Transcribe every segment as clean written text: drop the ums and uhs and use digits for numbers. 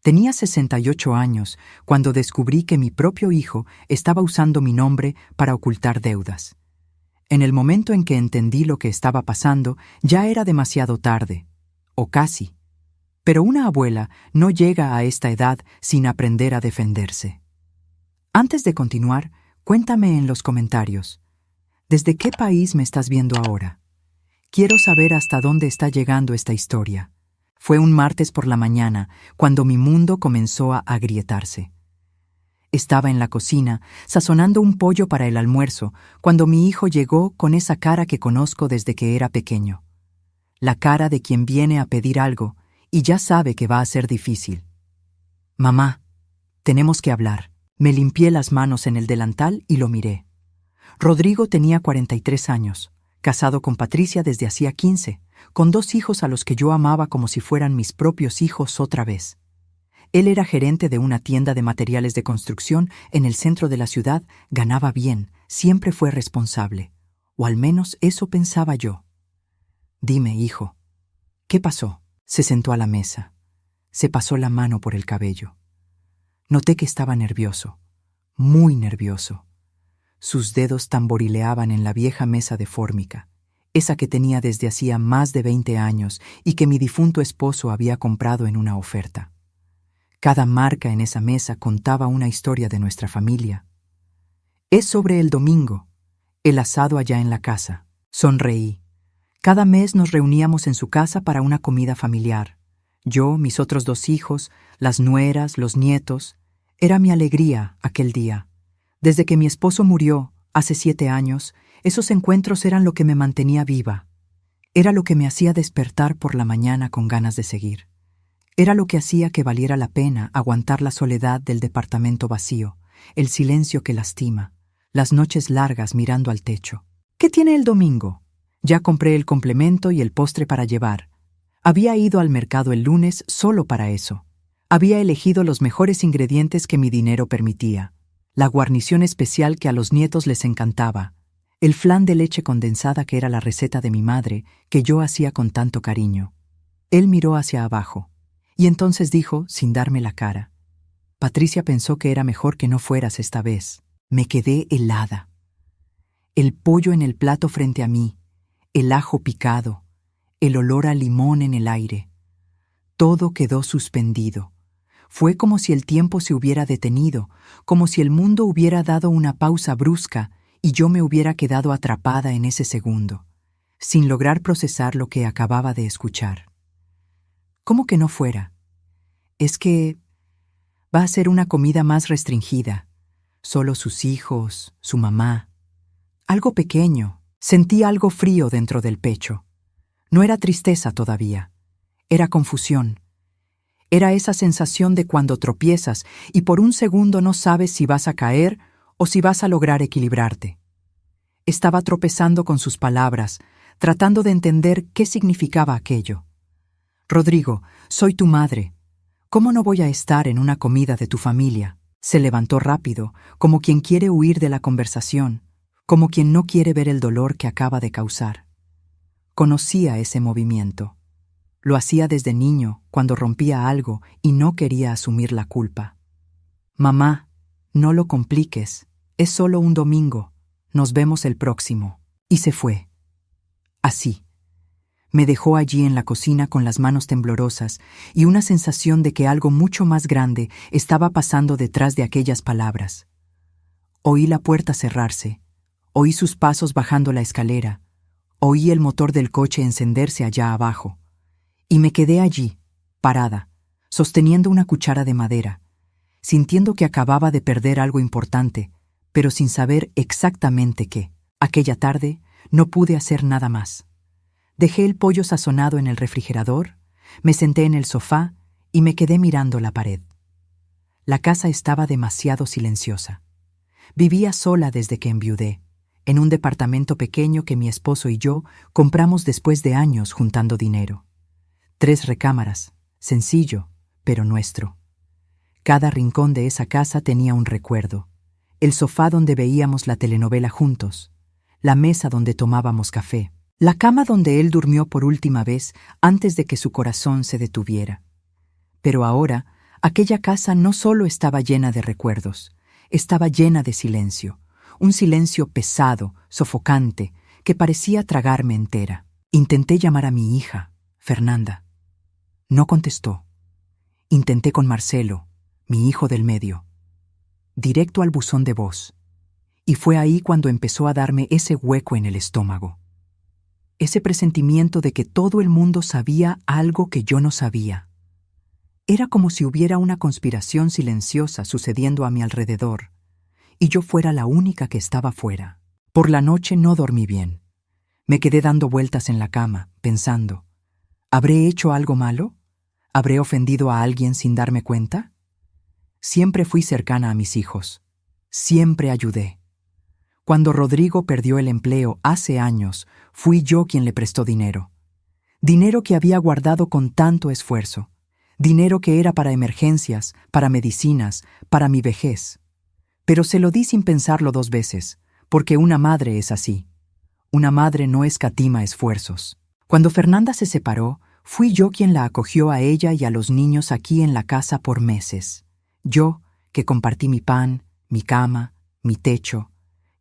Tenía 68 años cuando descubrí que mi propio hijo estaba usando mi nombre para ocultar deudas. En el momento en que entendí lo que estaba pasando, ya era demasiado tarde, o casi. Pero una abuela no llega a esta edad sin aprender a defenderse. Antes de continuar, cuéntame en los comentarios, ¿desde qué país me estás viendo ahora? Quiero saber hasta dónde está llegando esta historia. Fue un martes por la mañana, cuando mi mundo comenzó a agrietarse. Estaba en la cocina, sazonando un pollo para el almuerzo, cuando mi hijo llegó con esa cara que conozco desde que era pequeño. La cara de quien viene a pedir algo y ya sabe que va a ser difícil. Mamá, tenemos que hablar. Me limpié las manos en el delantal y lo miré. Rodrigo tenía 43 años, casado con Patricia desde hacía 15, con 2 hijos a los que yo amaba como si fueran mis propios hijos otra vez. Él era gerente de una tienda de materiales de construcción en el centro de la ciudad, ganaba bien, siempre fue responsable. O al menos eso pensaba yo. Dime, hijo, ¿qué pasó? Se sentó a la mesa. Se pasó la mano por el cabello. Noté que estaba nervioso, muy nervioso. Sus dedos tamborileaban en la vieja mesa de fórmica, esa que tenía desde hacía más de 20 años y que mi difunto esposo había comprado en una oferta. Cada marca en esa mesa contaba una historia de nuestra familia. Es sobre el domingo, el asado allá en la casa. Sonreí. Cada mes nos reuníamos en su casa para una comida familiar. Yo, mis otros 2 hijos, las nueras, los nietos. Era mi alegría aquel día. Desde que mi esposo murió, hace 7 años, esos encuentros eran lo que me mantenía viva. Era lo que me hacía despertar por la mañana con ganas de seguir. Era lo que hacía que valiera la pena aguantar la soledad del departamento vacío, el silencio que lastima, las noches largas mirando al techo. ¿Qué tiene el domingo? Ya compré el complemento y el postre para llevar. Había ido al mercado el lunes solo para eso. Había elegido los mejores ingredientes que mi dinero permitía. La guarnición especial que a los nietos les encantaba. El flan de leche condensada que era la receta de mi madre, que yo hacía con tanto cariño. Él miró hacia abajo. Y entonces dijo, sin darme la cara, Patricia pensó que era mejor que no fueras esta vez. Me quedé helada. El pollo en el plato frente a mí, el ajo picado, el olor a limón en el aire. Todo quedó suspendido. Fue como si el tiempo se hubiera detenido, como si el mundo hubiera dado una pausa brusca y yo me hubiera quedado atrapada en ese segundo, sin lograr procesar lo que acababa de escuchar. ¿Cómo que no fuera? Es que va a ser una comida más restringida. Solo sus hijos, su mamá. Algo pequeño. Sentí algo frío dentro del pecho. No era tristeza todavía. Era confusión. Era esa sensación de cuando tropiezas y por un segundo no sabes si vas a caer o si vas a lograr equilibrarte. Estaba tropezando con sus palabras, tratando de entender qué significaba aquello. Rodrigo, soy tu madre. ¿Cómo no voy a estar en una comida de tu familia? Se levantó rápido, como quien quiere huir de la conversación, como quien no quiere ver el dolor que acaba de causar. Conocía ese movimiento. Lo hacía desde niño, cuando rompía algo y no quería asumir la culpa. Mamá, no lo compliques. Es solo un domingo. Nos vemos el próximo. Y se fue. Así. Me dejó allí en la cocina con las manos temblorosas y una sensación de que algo mucho más grande estaba pasando detrás de aquellas palabras. Oí la puerta cerrarse. Oí sus pasos bajando la escalera. Oí el motor del coche encenderse allá abajo. Y me quedé allí, parada, sosteniendo una cuchara de madera, sintiendo que acababa de perder algo importante, pero sin saber exactamente qué. Aquella tarde no pude hacer nada más. Dejé el pollo sazonado en el refrigerador, me senté en el sofá y me quedé mirando la pared. La casa estaba demasiado silenciosa. Vivía sola desde que enviudé, en un departamento pequeño que mi esposo y yo compramos después de años juntando dinero. 3 recámaras, sencillo, pero nuestro. Cada rincón de esa casa tenía un recuerdo. El sofá donde veíamos la telenovela juntos, la mesa donde tomábamos café, la cama donde él durmió por última vez antes de que su corazón se detuviera. Pero ahora, Aquella casa no solo estaba llena de recuerdos, estaba llena de silencio, un silencio pesado, sofocante, que parecía tragarme entera. Intenté llamar a mi hija, Fernanda. No contestó. Intenté con Marcelo, mi hijo del medio. Directo al buzón de voz. Y fue ahí cuando empezó a darme ese hueco en el estómago. Ese presentimiento de que todo el mundo sabía algo que yo no sabía. Era como si hubiera una conspiración silenciosa sucediendo a mi alrededor, y yo fuera la única que estaba fuera. Por la noche no dormí bien. Me quedé dando vueltas en la cama, pensando, ¿habré hecho algo malo? ¿Habré ofendido a alguien sin darme cuenta? Siempre fui cercana a mis hijos. Siempre ayudé. Cuando Rodrigo perdió el empleo hace años, fui yo quien le prestó dinero. Dinero que había guardado con tanto esfuerzo. Dinero que era para emergencias, para medicinas, para mi vejez. Pero se lo di sin pensarlo 2 veces, porque una madre es así. Una madre no escatima esfuerzos. Cuando Fernanda se separó, fui yo quien la acogió a ella y a los niños aquí en la casa por meses. Yo, que compartí mi pan, mi cama, mi techo.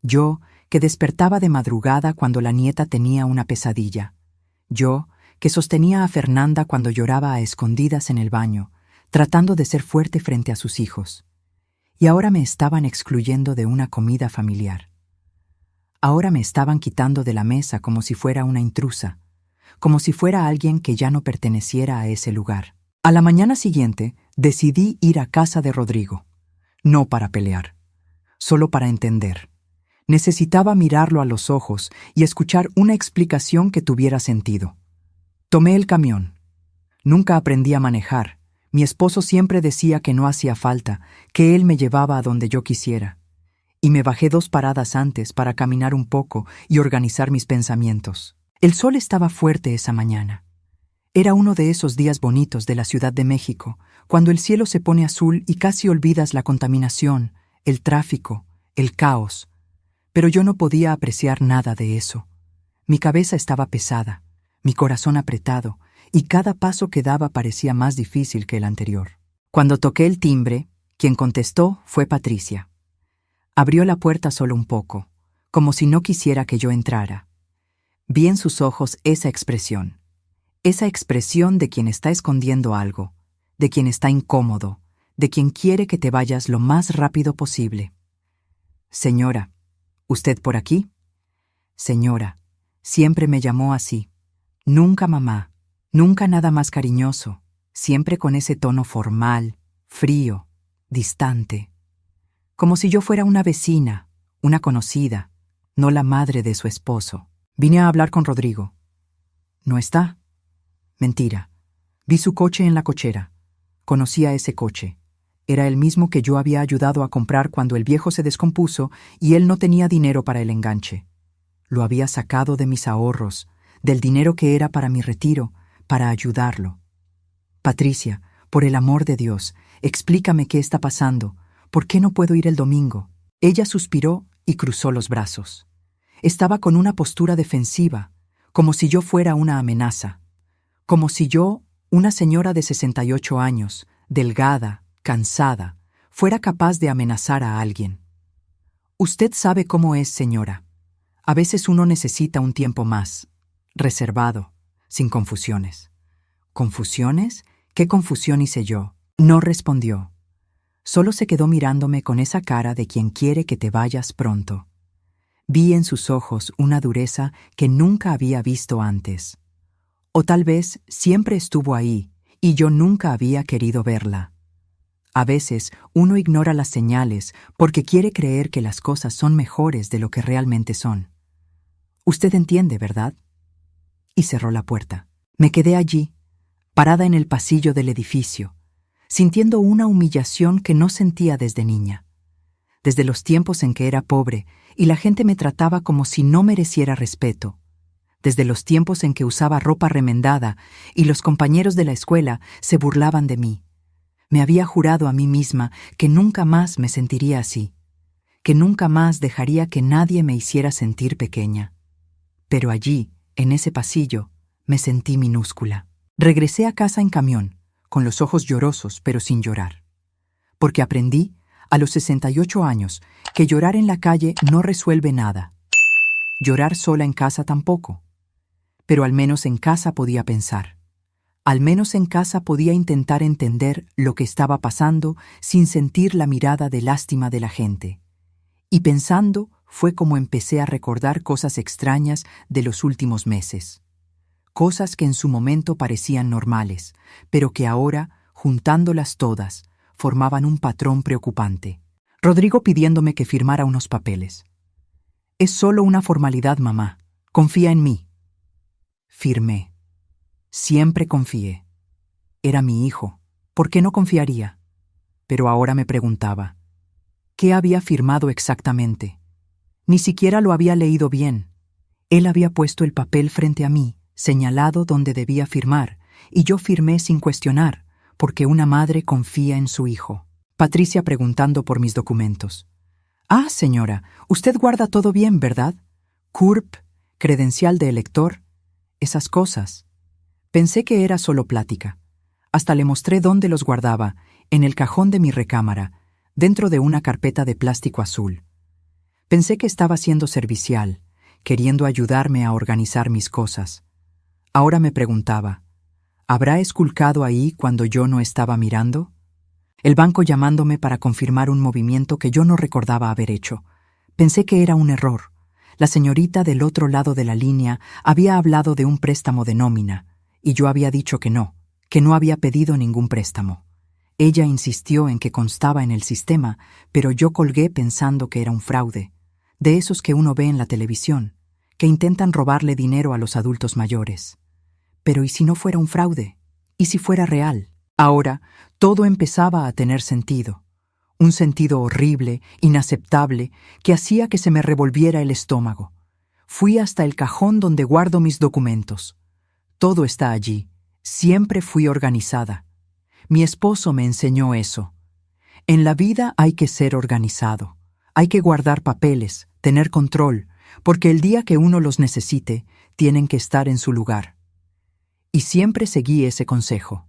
Yo, que despertaba de madrugada cuando la nieta tenía una pesadilla. Yo, que sostenía a Fernanda cuando lloraba a escondidas en el baño, tratando de ser fuerte frente a sus hijos. Y ahora me estaban excluyendo de una comida familiar. Ahora me estaban quitando de la mesa como si fuera una intrusa, como si fuera alguien que ya no perteneciera a ese lugar. A la mañana siguiente, decidí ir a casa de Rodrigo. No para pelear, solo para entender. Necesitaba mirarlo a los ojos y escuchar una explicación que tuviera sentido. Tomé el camión. Nunca aprendí a manejar. Mi esposo siempre decía que no hacía falta, que él me llevaba a donde yo quisiera. Y me bajé 2 paradas antes para caminar un poco y organizar mis pensamientos. El sol estaba fuerte esa mañana. Era uno de esos días bonitos de la Ciudad de México, cuando el cielo se pone azul y casi olvidas la contaminación, el tráfico, el caos. Pero yo no podía apreciar nada de eso. Mi cabeza estaba pesada, mi corazón apretado, y cada paso que daba parecía más difícil que el anterior. Cuando toqué el timbre, quien contestó fue Patricia. Abrió la puerta solo un poco, como si no quisiera que yo entrara. Vi en sus ojos esa expresión de quien está escondiendo algo, de quien está incómodo, de quien quiere que te vayas lo más rápido posible. Señora, ¿usted por aquí? Señora, siempre me llamó así. Nunca mamá, nunca nada más cariñoso, siempre con ese tono formal, frío, distante. Como si yo fuera una vecina, una conocida, no la madre de su esposo. Vine a hablar con Rodrigo. ¿No está? Mentira. Vi su coche en la cochera. Conocía ese coche. Era el mismo que yo había ayudado a comprar cuando el viejo se descompuso y él no tenía dinero para el enganche. Lo había sacado de mis ahorros, del dinero que era para mi retiro, para ayudarlo. Patricia, por el amor de Dios, explícame qué está pasando. ¿Por qué no puedo ir el domingo? Ella suspiró y cruzó los brazos. Estaba con una postura defensiva, como si yo fuera una amenaza. Como si yo, una señora de 68 años, delgada, cansada, fuera capaz de amenazar a alguien. Usted sabe cómo es, señora. A veces uno necesita un tiempo más, reservado, sin confusiones. ¿Confusiones? ¿Qué confusión hice yo? No respondió. Solo se quedó mirándome con esa cara de quien quiere que te vayas pronto. Vi en sus ojos una dureza que nunca había visto antes. O tal vez siempre estuvo ahí y yo nunca había querido verla. A veces uno ignora las señales porque quiere creer que las cosas son mejores de lo que realmente son. Usted entiende, ¿verdad? Y cerró la puerta. Me quedé allí, parada en el pasillo del edificio, sintiendo una humillación que no sentía desde niña. Desde los tiempos en que era pobre y la gente me trataba como si no mereciera respeto. Desde los tiempos en que usaba ropa remendada y los compañeros de la escuela se burlaban de mí. Me había jurado a mí misma que nunca más me sentiría así, que nunca más dejaría que nadie me hiciera sentir pequeña. Pero allí, en ese pasillo, me sentí minúscula. Regresé a casa en camión, con los ojos llorosos pero sin llorar. Porque aprendí, a los 68 años, que llorar en la calle no resuelve nada. Llorar sola en casa tampoco. Pero al menos en casa podía pensar. Al menos en casa podía intentar entender lo que estaba pasando sin sentir la mirada de lástima de la gente. Y pensando fue como empecé a recordar cosas extrañas de los últimos meses. Cosas que en su momento parecían normales, pero que ahora, juntándolas todas, formaban un patrón preocupante. Rodrigo pidiéndome que firmara unos papeles. «Es solo una formalidad, mamá. Confía en mí». Firmé. Siempre confié. Era mi hijo. ¿Por qué no confiaría? Pero ahora me preguntaba, ¿qué había firmado exactamente? Ni siquiera lo había leído bien. Él había puesto el papel frente a mí, señalado donde debía firmar, y yo firmé sin cuestionar, porque una madre confía en su hijo. Patricia preguntando por mis documentos. «Ah, señora, usted guarda todo bien, ¿verdad? CURP, credencial de elector, esas cosas». Pensé que era solo plática. Hasta le mostré dónde los guardaba, en el cajón de mi recámara, dentro de una carpeta de plástico azul. Pensé que estaba siendo servicial, queriendo ayudarme a organizar mis cosas. Ahora me preguntaba, ¿habrá esculcado ahí cuando yo no estaba mirando? El banco llamándome para confirmar un movimiento que yo no recordaba haber hecho. Pensé que era un error. La señorita del otro lado de la línea había hablado de un préstamo de nómina, y yo había dicho que no había pedido ningún préstamo. Ella insistió en que constaba en el sistema, pero yo colgué pensando que era un fraude, de esos que uno ve en la televisión, que intentan robarle dinero a los adultos mayores. Pero ¿y si no fuera un fraude? ¿Y si fuera real? Ahora, todo empezaba a tener sentido. Un sentido horrible, inaceptable, que hacía que se me revolviera el estómago. Fui hasta el cajón donde guardo mis documentos. Todo está allí. Siempre fui organizada. Mi esposo me enseñó eso. En la vida hay que ser organizado. Hay que guardar papeles, tener control, porque el día que uno los necesite, tienen que estar en su lugar. Y siempre seguí ese consejo.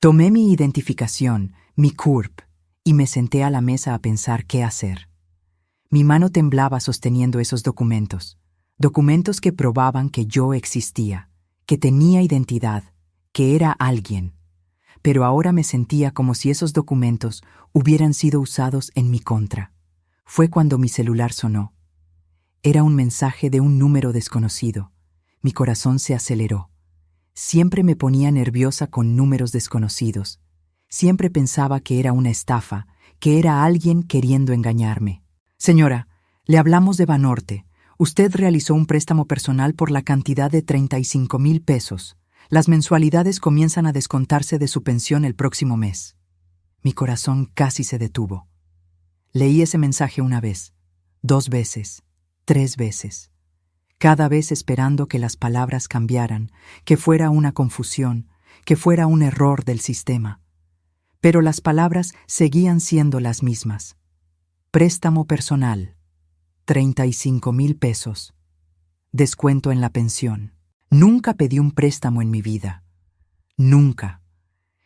Tomé mi identificación, mi CURP, y me senté a la mesa a pensar qué hacer. Mi mano temblaba sosteniendo esos documentos que probaban que yo existía, que tenía identidad, que era alguien. Pero ahora me sentía como si esos documentos hubieran sido usados en mi contra. Fue cuando mi celular sonó. Era un mensaje de un número desconocido. Mi corazón se aceleró. Siempre me ponía nerviosa con números desconocidos. Siempre pensaba que era una estafa, que era alguien queriendo engañarme. «Señora, le hablamos de Banorte. Usted realizó un préstamo personal por la cantidad de 35,000 pesos. Las mensualidades comienzan a descontarse de su pensión el próximo mes». Mi corazón casi se detuvo. Leí ese mensaje una vez, 2 veces, 3 veces. Cada vez esperando que las palabras cambiaran, que fuera una confusión, que fuera un error del sistema. Pero las palabras seguían siendo las mismas. Préstamo personal, 35,000 pesos. Descuento en la pensión. Nunca pedí un préstamo en mi vida. Nunca.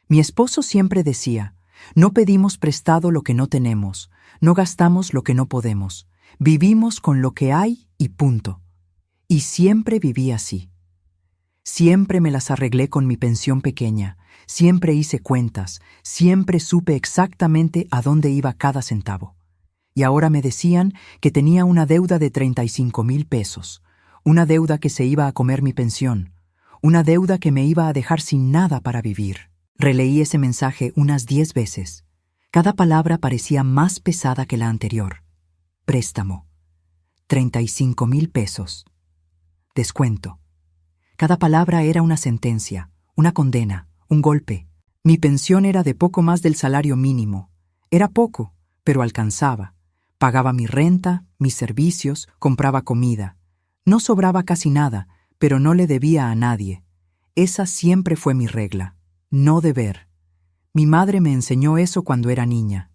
Mi esposo siempre decía, no pedimos prestado lo que no tenemos, no gastamos lo que no podemos, vivimos con lo que hay y punto. Y siempre viví así. Siempre me las arreglé con mi pensión pequeña, siempre hice cuentas, siempre supe exactamente a dónde iba cada centavo. Y ahora me decían que tenía una deuda de 35,000 pesos, una deuda que se iba a comer mi pensión, una deuda que me iba a dejar sin nada para vivir. Releí ese mensaje unas 10 veces. Cada palabra parecía más pesada que la anterior. Préstamo. 35,000 pesos. Descuento. Cada palabra era una sentencia, una condena, un golpe. Mi pensión era de poco más del salario mínimo. Era poco, pero alcanzaba. Pagaba mi renta, mis servicios, compraba comida. No sobraba casi nada, pero no le debía a nadie. Esa siempre fue mi regla. No deber. Mi madre me enseñó eso cuando era niña.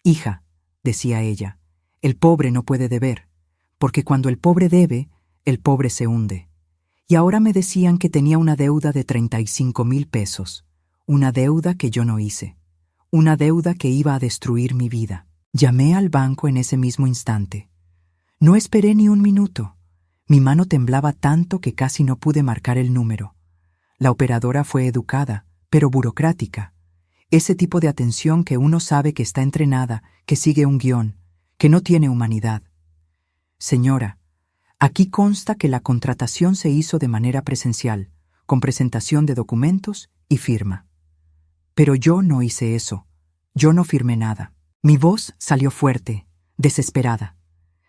«Hija», decía ella, «el pobre no puede deber, porque cuando el pobre debe, el pobre se hunde». Y ahora me decían que tenía una deuda de 35,000 pesos, una deuda que yo no hice, una deuda que iba a destruir mi vida. Llamé al banco en ese mismo instante. No esperé ni un minuto. Mi mano temblaba tanto que casi no pude marcar el número. La operadora fue educada, pero burocrática. Ese tipo de atención que uno sabe que está entrenada, que sigue un guión, que no tiene humanidad. Señora, aquí consta que la contratación se hizo de manera presencial, con presentación de documentos y firma. Pero yo no hice eso. Yo no firmé nada. Mi voz salió fuerte, desesperada.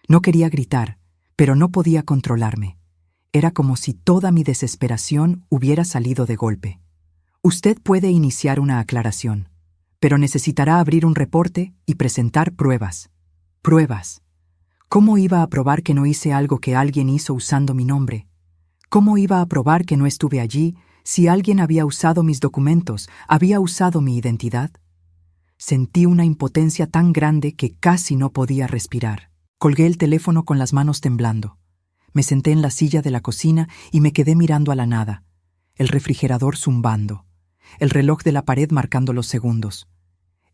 No quería gritar, pero no podía controlarme. Era como si toda mi desesperación hubiera salido de golpe. Usted puede iniciar una aclaración, pero necesitará abrir un reporte y presentar pruebas. Pruebas. ¿Cómo iba a probar que no hice algo que alguien hizo usando mi nombre? ¿Cómo iba a probar que no estuve allí si alguien había usado mis documentos, había usado mi identidad? Sentí una impotencia tan grande que casi no podía respirar. Colgué el teléfono con las manos temblando. Me senté en la silla de la cocina y me quedé mirando a la nada. El refrigerador zumbando. El reloj de la pared marcando los segundos.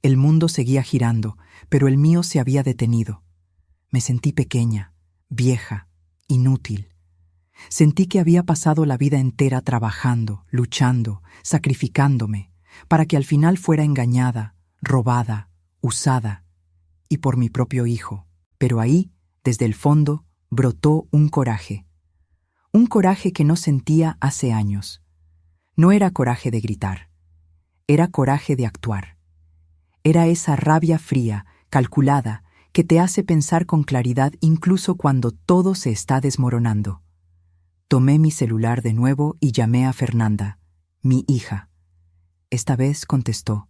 El mundo seguía girando, pero el mío se había detenido. Me sentí pequeña, vieja, inútil. Sentí que había pasado la vida entera trabajando, luchando, sacrificándome, para que al final fuera engañada, robada, usada, y por mi propio hijo. Pero ahí, desde el fondo, brotó un coraje. Un coraje que no sentía hace años. No era coraje de gritar. Era coraje de actuar. Era esa rabia fría, calculada, que te hace pensar con claridad incluso cuando todo se está desmoronando. Tomé mi celular de nuevo y llamé a Fernanda, mi hija. Esta vez contestó.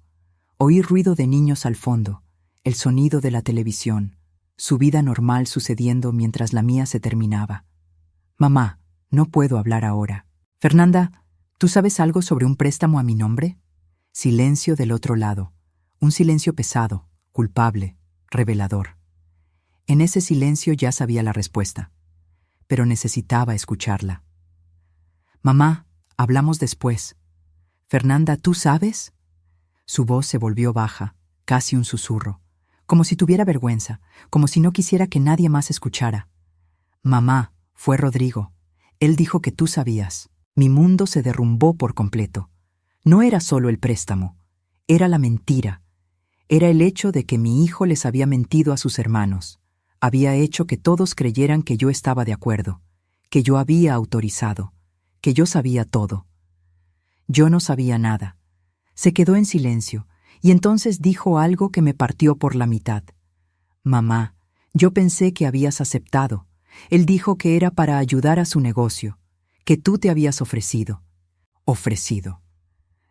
Oí ruido de niños al fondo, el sonido de la televisión, su vida normal sucediendo mientras la mía se terminaba. Mamá, no puedo hablar ahora. Fernanda, ¿tú sabes algo sobre un préstamo a mi nombre? Silencio del otro lado, un silencio pesado, culpable, revelador. En ese silencio ya sabía la respuesta, pero necesitaba escucharla. Mamá, hablamos después. Fernanda, ¿tú sabes? Su voz se volvió baja, casi un susurro, como si tuviera vergüenza, como si no quisiera que nadie más escuchara. Mamá, fue Rodrigo. Él dijo que tú sabías. Mi mundo se derrumbó por completo. No era solo el préstamo, era la mentira. Era el hecho de que mi hijo les había mentido a sus hermanos. Había hecho que todos creyeran que yo estaba de acuerdo, que yo había autorizado, que yo sabía todo. Yo no sabía nada. Se quedó en silencio, y entonces dijo algo que me partió por la mitad. Mamá, yo pensé que habías aceptado. Él dijo que era para ayudar a su negocio, que tú te habías ofrecido. Ofrecido.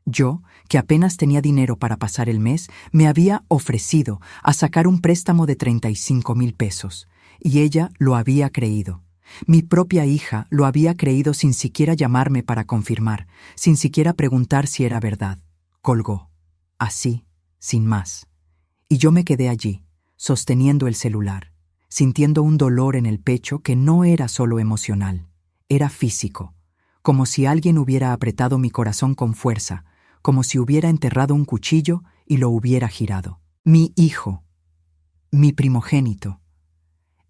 Yo, que apenas tenía dinero para pasar el mes, me había ofrecido a sacar un préstamo de 35,000 pesos, y ella lo había creído. Mi propia hija lo había creído sin siquiera llamarme para confirmar, sin siquiera preguntar si era verdad. Colgó. Así, sin más. Y yo me quedé allí, sosteniendo el celular, sintiendo un dolor en el pecho que no era solo emocional, era físico, como si alguien hubiera apretado mi corazón con fuerza, como si hubiera enterrado un cuchillo y lo hubiera girado. Mi hijo, mi primogénito,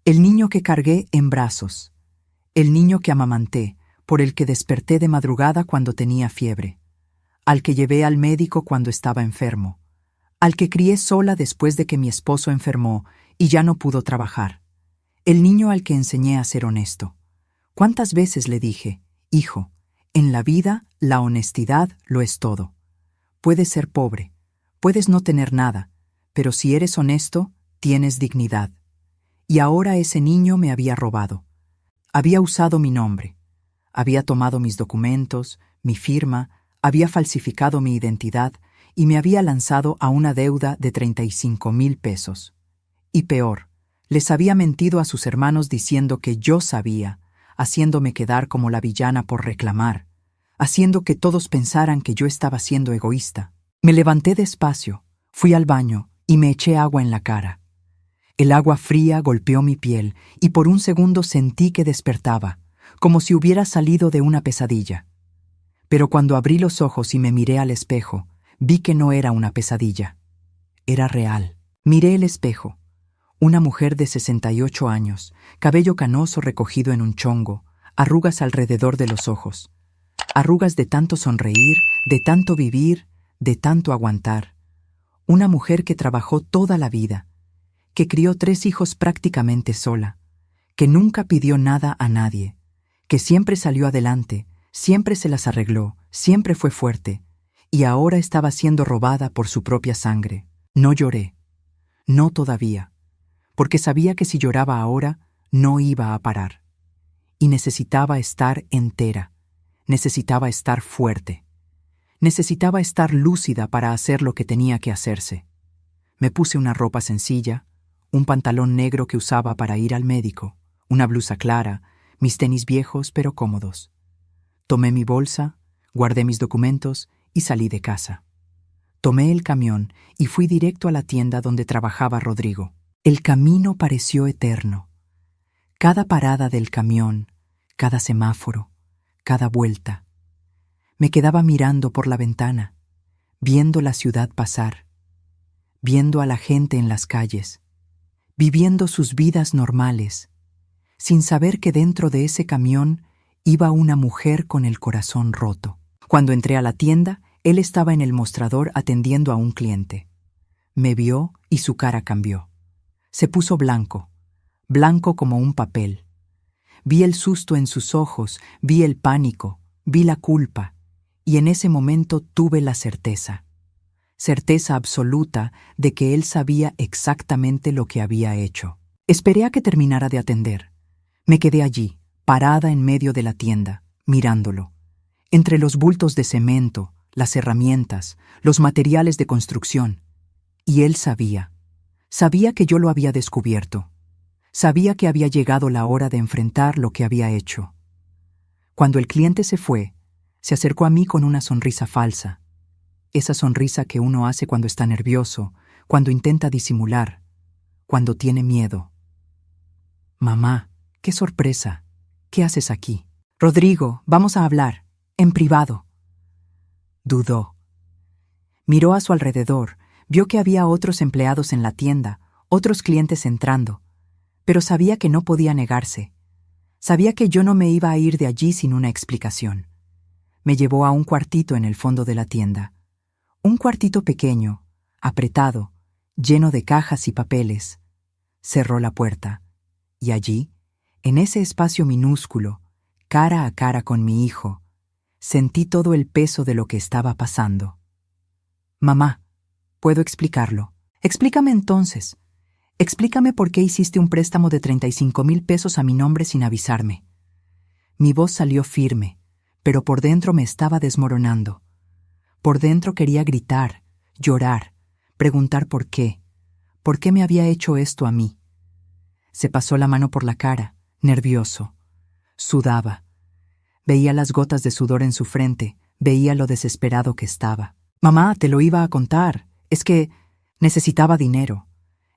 el niño que cargué en brazos, el niño que amamanté, por el que desperté de madrugada cuando tenía fiebre, al que llevé al médico cuando estaba enfermo, al que crié sola después de que mi esposo enfermó y ya no pudo trabajar, el niño al que enseñé a ser honesto. ¿Cuántas veces le dije, hijo, en la vida la honestidad lo es todo? Puedes ser pobre, puedes no tener nada, pero si eres honesto, tienes dignidad. Y ahora ese niño me había robado. Había usado mi nombre, había tomado mis documentos, mi firma, había falsificado mi identidad y me había lanzado a una deuda de 35,000 pesos. Y peor, les había mentido a sus hermanos diciendo que yo sabía, haciéndome quedar como la villana por reclamar, haciendo que todos pensaran que yo estaba siendo egoísta. Me levanté despacio, fui al baño y me eché agua en la cara. El agua fría golpeó mi piel y por un segundo sentí que despertaba, como si hubiera salido de una pesadilla. Pero cuando abrí los ojos y me miré al espejo, Vi que no era una pesadilla. Era real. Miré el espejo. Una mujer de 68 años, cabello canoso recogido en un chongo, arrugas alrededor de los ojos. Arrugas de tanto sonreír, de tanto vivir, de tanto aguantar. Una mujer que trabajó toda la vida, que crió 3 hijos prácticamente sola, que nunca pidió nada a nadie, que siempre salió adelante, siempre se las arregló, siempre fue fuerte, y ahora estaba siendo robada por su propia sangre. No lloré. No todavía, porque sabía que si lloraba ahora, no iba a parar. Y necesitaba estar entera, necesitaba estar fuerte, necesitaba estar lúcida para hacer lo que tenía que hacerse. Me puse una ropa sencilla, un pantalón negro que usaba para ir al médico, una blusa clara, mis tenis viejos pero cómodos. Tomé mi bolsa, guardé mis documentos y salí de casa. Tomé el camión y fui directo a la tienda donde trabajaba Rodrigo. El camino pareció eterno. Cada parada del camión, cada semáforo, cada vuelta. Me quedaba mirando por la ventana, viendo la ciudad pasar, viendo a la gente en las calles, viviendo sus vidas normales, sin saber que dentro de ese camión iba una mujer con el corazón roto. Cuando entré a la tienda, él estaba en el mostrador atendiendo a un cliente. Me vio y su cara cambió. Se puso blanco, blanco como un papel. Vi el susto en sus ojos, vi el pánico, vi la culpa, y en ese momento tuve la certeza absoluta de que él sabía exactamente lo que había hecho. Esperé a que terminara de atender. Me quedé allí, parada en medio de la tienda, mirándolo. Entre los bultos de cemento, las herramientas, los materiales de construcción. Y él sabía que yo lo había descubierto. Sabía que había llegado la hora de enfrentar lo que había hecho. Cuando el cliente se fue, se acercó a mí con una sonrisa falsa. Esa sonrisa que uno hace cuando está nervioso, cuando intenta disimular, cuando tiene miedo. Mamá, qué sorpresa. ¿Qué haces aquí? Rodrigo, vamos a hablar, en privado. Dudó. Miró a su alrededor, vio que había otros empleados en la tienda, otros clientes entrando, pero sabía que no podía negarse. Sabía que yo no me iba a ir de allí sin una explicación. Me llevó a un cuartito en el fondo de la tienda. Un cuartito pequeño, apretado, lleno de cajas y papeles. Cerró la puerta, y allí, en ese espacio minúsculo, cara a cara con mi hijo, sentí todo el peso de lo que estaba pasando. Mamá, puedo explicarlo. Explícame entonces. Explícame por qué hiciste un préstamo de 35,000 pesos a mi nombre sin avisarme. Mi voz salió firme, pero por dentro me estaba desmoronando. Por dentro quería gritar, llorar, preguntar por qué me había hecho esto a mí. Se pasó la mano por la cara, nervioso. Sudaba. Veía las gotas de sudor en su frente, veía lo desesperado que estaba. Mamá, te lo iba a contar. Es que necesitaba dinero.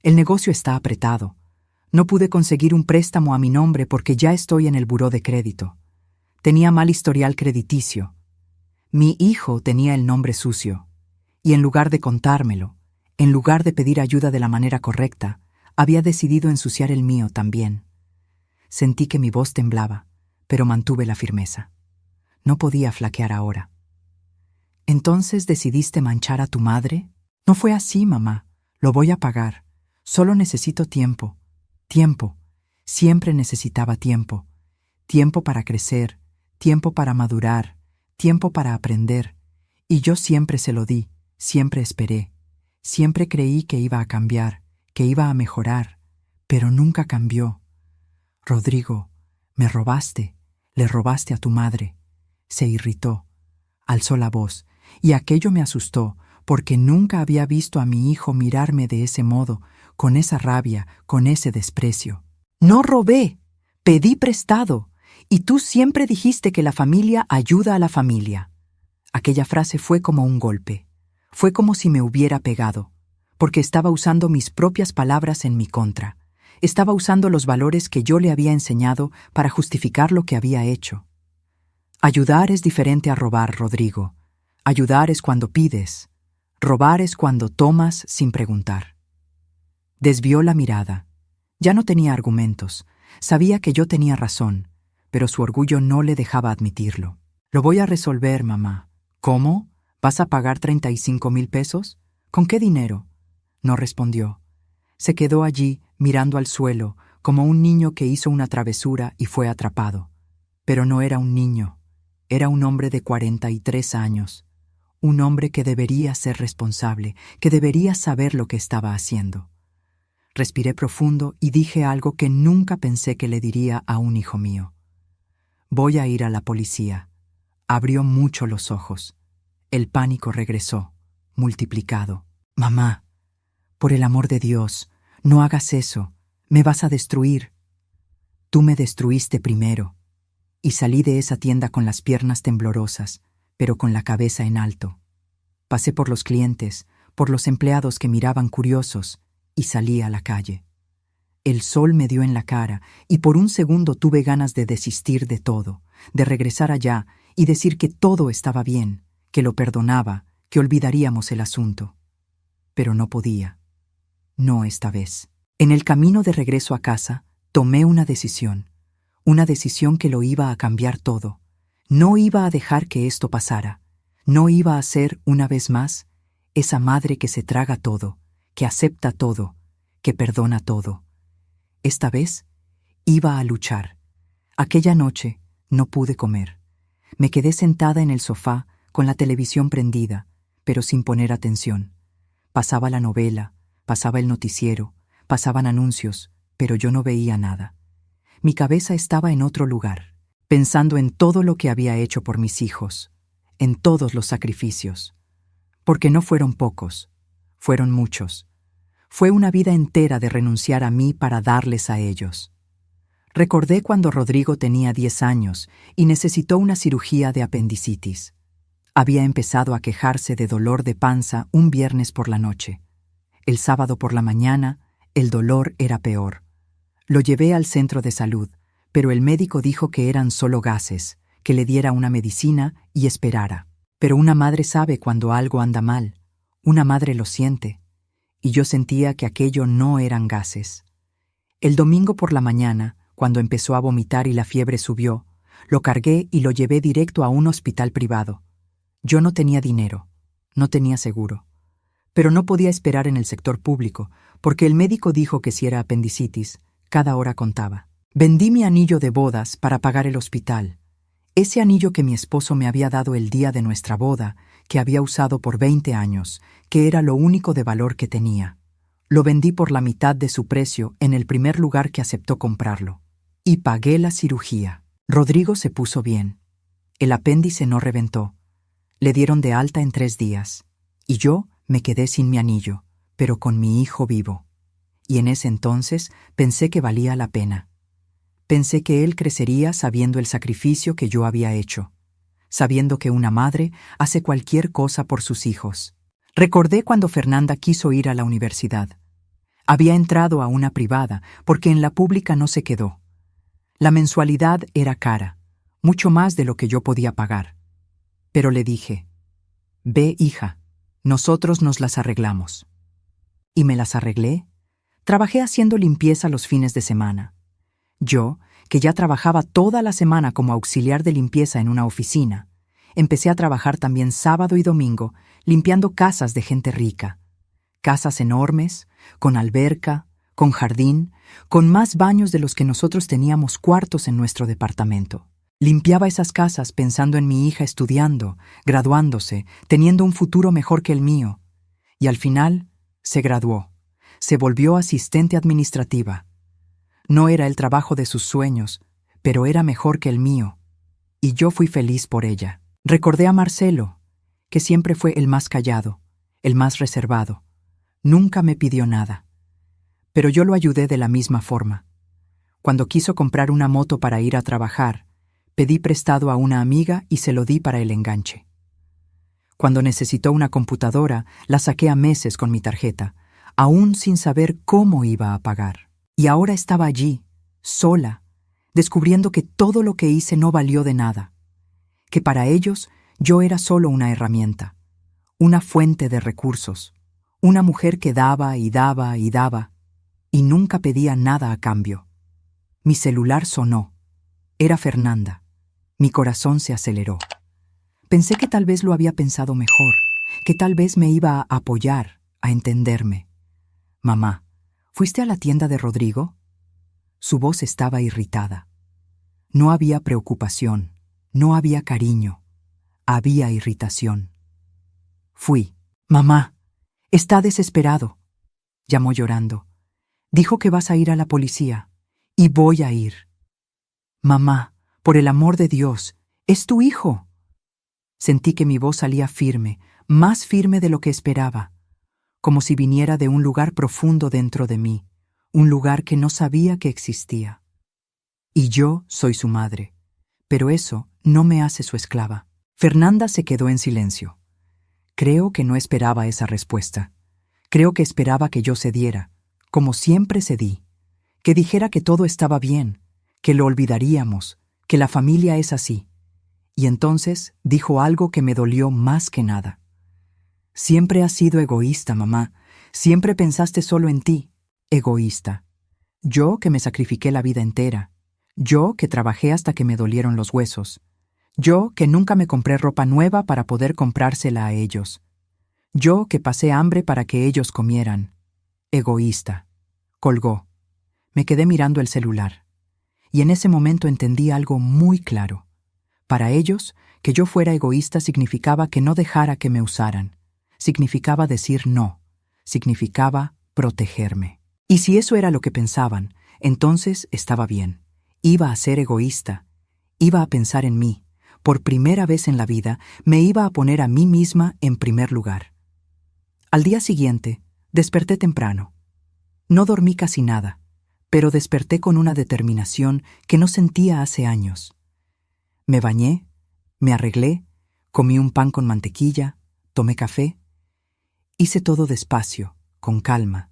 El negocio está apretado. No pude conseguir un préstamo a mi nombre porque ya estoy en el buró de crédito. Tenía mal historial crediticio. Mi hijo tenía el nombre sucio. Y en lugar de contármelo, en lugar de pedir ayuda de la manera correcta, había decidido ensuciar el mío también. Sentí que mi voz temblaba, pero mantuve la firmeza. No podía flaquear ahora. ¿Entonces decidiste manchar a tu madre? No fue así, mamá. Lo voy a pagar. Solo necesito tiempo. Tiempo. Siempre necesitaba tiempo. Tiempo para crecer, tiempo para madurar, tiempo para aprender. Y yo siempre se lo di, siempre esperé. Siempre creí que iba a cambiar, que iba a mejorar, pero nunca cambió. Rodrigo, me robaste, le robaste a tu madre. Se irritó, alzó la voz, y aquello me asustó, porque nunca había visto a mi hijo mirarme de ese modo, con esa rabia, con ese desprecio. No robé, pedí prestado, y tú siempre dijiste que la familia ayuda a la familia. Aquella frase fue como un golpe, fue como si me hubiera pegado, porque estaba usando mis propias palabras en mi contra. Estaba usando los valores que yo le había enseñado para justificar lo que había hecho. Ayudar es diferente a robar, Rodrigo. Ayudar es cuando pides. Robar es cuando tomas sin preguntar. Desvió la mirada. Ya no tenía argumentos. Sabía que yo tenía razón, pero su orgullo no le dejaba admitirlo. Lo voy a resolver, mamá. ¿Cómo? ¿Vas a pagar 35,000 pesos? ¿Con qué dinero? No respondió. Se quedó allí, mirando al suelo, como un niño que hizo una travesura y fue atrapado. Pero no era un niño. Era un hombre de 43 años. Un hombre que debería ser responsable, que debería saber lo que estaba haciendo. Respiré profundo y dije algo que nunca pensé que le diría a un hijo mío. Voy a ir a la policía. Abrió mucho los ojos. El pánico regresó, multiplicado. Mamá, por el amor de Dios, no hagas eso. Me vas a destruir. Tú me destruiste primero. Y salí de esa tienda con las piernas temblorosas, pero con la cabeza en alto. Pasé por los clientes, por los empleados que miraban curiosos, y salí a la calle. El sol me dio en la cara, y por un segundo tuve ganas de desistir de todo, de regresar allá y decir que todo estaba bien, que lo perdonaba, que olvidaríamos el asunto. Pero no podía. No esta vez. En el camino de regreso a casa, tomé una decisión que lo iba a cambiar todo. No iba a dejar que esto pasara. No iba a ser, una vez más, esa madre que se traga todo, que acepta todo, que perdona todo. Esta vez, iba a luchar. Aquella noche, no pude comer. Me quedé sentada en el sofá, con la televisión prendida, pero sin poner atención. Pasaba la novela, pasaba el noticiero, pasaban anuncios, pero yo no veía nada. Mi cabeza estaba en otro lugar, pensando en todo lo que había hecho por mis hijos, en todos los sacrificios. Porque no fueron pocos, fueron muchos. Fue una vida entera de renunciar a mí para darles a ellos. Recordé cuando Rodrigo tenía 10 años y necesitó una cirugía de apendicitis. Había empezado a quejarse de dolor de panza un viernes por la noche. El sábado por la mañana, el dolor era peor. Lo llevé al centro de salud, pero el médico dijo que eran solo gases, que le diera una medicina y esperara. Pero una madre sabe cuando algo anda mal. Una madre lo siente. Y yo sentía que aquello no eran gases. El domingo por la mañana, cuando empezó a vomitar y la fiebre subió, lo cargué y lo llevé directo a un hospital privado. Yo no tenía dinero, no tenía seguro. Pero no podía esperar en el sector público, porque el médico dijo que si era apendicitis, cada hora contaba. Vendí mi anillo de bodas para pagar el hospital. Ese anillo que mi esposo me había dado el día de nuestra boda, que había usado por 20 años, que era lo único de valor que tenía. Lo vendí por la mitad de su precio en el primer lugar que aceptó comprarlo. Y pagué la cirugía. Rodrigo se puso bien. El apéndice no reventó. Le dieron de alta en 3 días. Y yo me quedé sin mi anillo, pero con mi hijo vivo. Y en ese entonces pensé que valía la pena. Pensé que él crecería sabiendo el sacrificio que yo había hecho, sabiendo que una madre hace cualquier cosa por sus hijos. Recordé cuando Fernanda quiso ir a la universidad. Había entrado a una privada porque en la pública no se quedó. La mensualidad era cara, mucho más de lo que yo podía pagar. Pero le dije, «Ve, hija, nosotros nos las arreglamos». Y me las arreglé. Trabajé haciendo limpieza los fines de semana. Yo, que ya trabajaba toda la semana como auxiliar de limpieza en una oficina, empecé a trabajar también sábado y domingo limpiando casas de gente rica. Casas enormes, con alberca, con jardín, con más baños de los que nosotros teníamos cuartos en nuestro departamento. Limpiaba esas casas pensando en mi hija estudiando, graduándose, teniendo un futuro mejor que el mío. Y al final, se graduó. Se volvió asistente administrativa. No era el trabajo de sus sueños, pero era mejor que el mío. Y yo fui feliz por ella. Recordé a Marcelo, que siempre fue el más callado, el más reservado. Nunca me pidió nada. Pero yo lo ayudé de la misma forma. Cuando quiso comprar una moto para ir a trabajar, pedí prestado a una amiga y se lo di para el enganche. Cuando necesitó una computadora, la saqué a meses con mi tarjeta, aún sin saber cómo iba a pagar. Y ahora estaba allí, sola, descubriendo que todo lo que hice no valió de nada, que para ellos yo era solo una herramienta una fuente de recursos, una mujer que daba y daba y daba, y nunca pedía nada a cambio. Mi celular sonó. Era Fernanda. Mi corazón se aceleró. Pensé que tal vez lo había pensado mejor, que tal vez me iba a apoyar, a entenderme. «Mamá, ¿fuiste a la tienda de Rodrigo?» Su voz estaba irritada. No había preocupación, no había cariño, había irritación. Fui. «Mamá, está desesperado», llamó llorando. «Dijo que vas a ir a la policía, y voy a ir». «Mamá, por el amor de Dios, es tu hijo». Sentí que mi voz salía firme, más firme de lo que esperaba, como si viniera de un lugar profundo dentro de mí, un lugar que no sabía que existía. Y yo soy su madre, pero eso no me hace su esclava. Fernanda se quedó en silencio. Creo que no esperaba esa respuesta. Creo que esperaba que yo cediera, como siempre cedí, que dijera que todo estaba bien, que lo olvidaríamos, que la familia es así. Y entonces dijo algo que me dolió más que nada. «Siempre has sido egoísta, mamá. Siempre pensaste solo en ti. Egoísta. Yo que me sacrifiqué la vida entera. Yo que trabajé hasta que me dolieron los huesos. Yo que nunca me compré ropa nueva para poder comprársela a ellos. Yo que pasé hambre para que ellos comieran. Egoísta». Colgó. Me quedé mirando el celular. Y en ese momento entendí algo muy claro. Para ellos, que yo fuera egoísta significaba que no dejara que me usaran. Significaba decir no. Significaba protegerme. Y si eso era lo que pensaban, entonces estaba bien. Iba a ser egoísta. Iba a pensar en mí. Por primera vez en la vida, me iba a poner a mí misma en primer lugar. Al día siguiente, desperté temprano. No dormí casi nada, pero desperté con una determinación que no sentía hace años. Me bañé, me arreglé, comí un pan con mantequilla, tomé café. Hice todo despacio, con calma,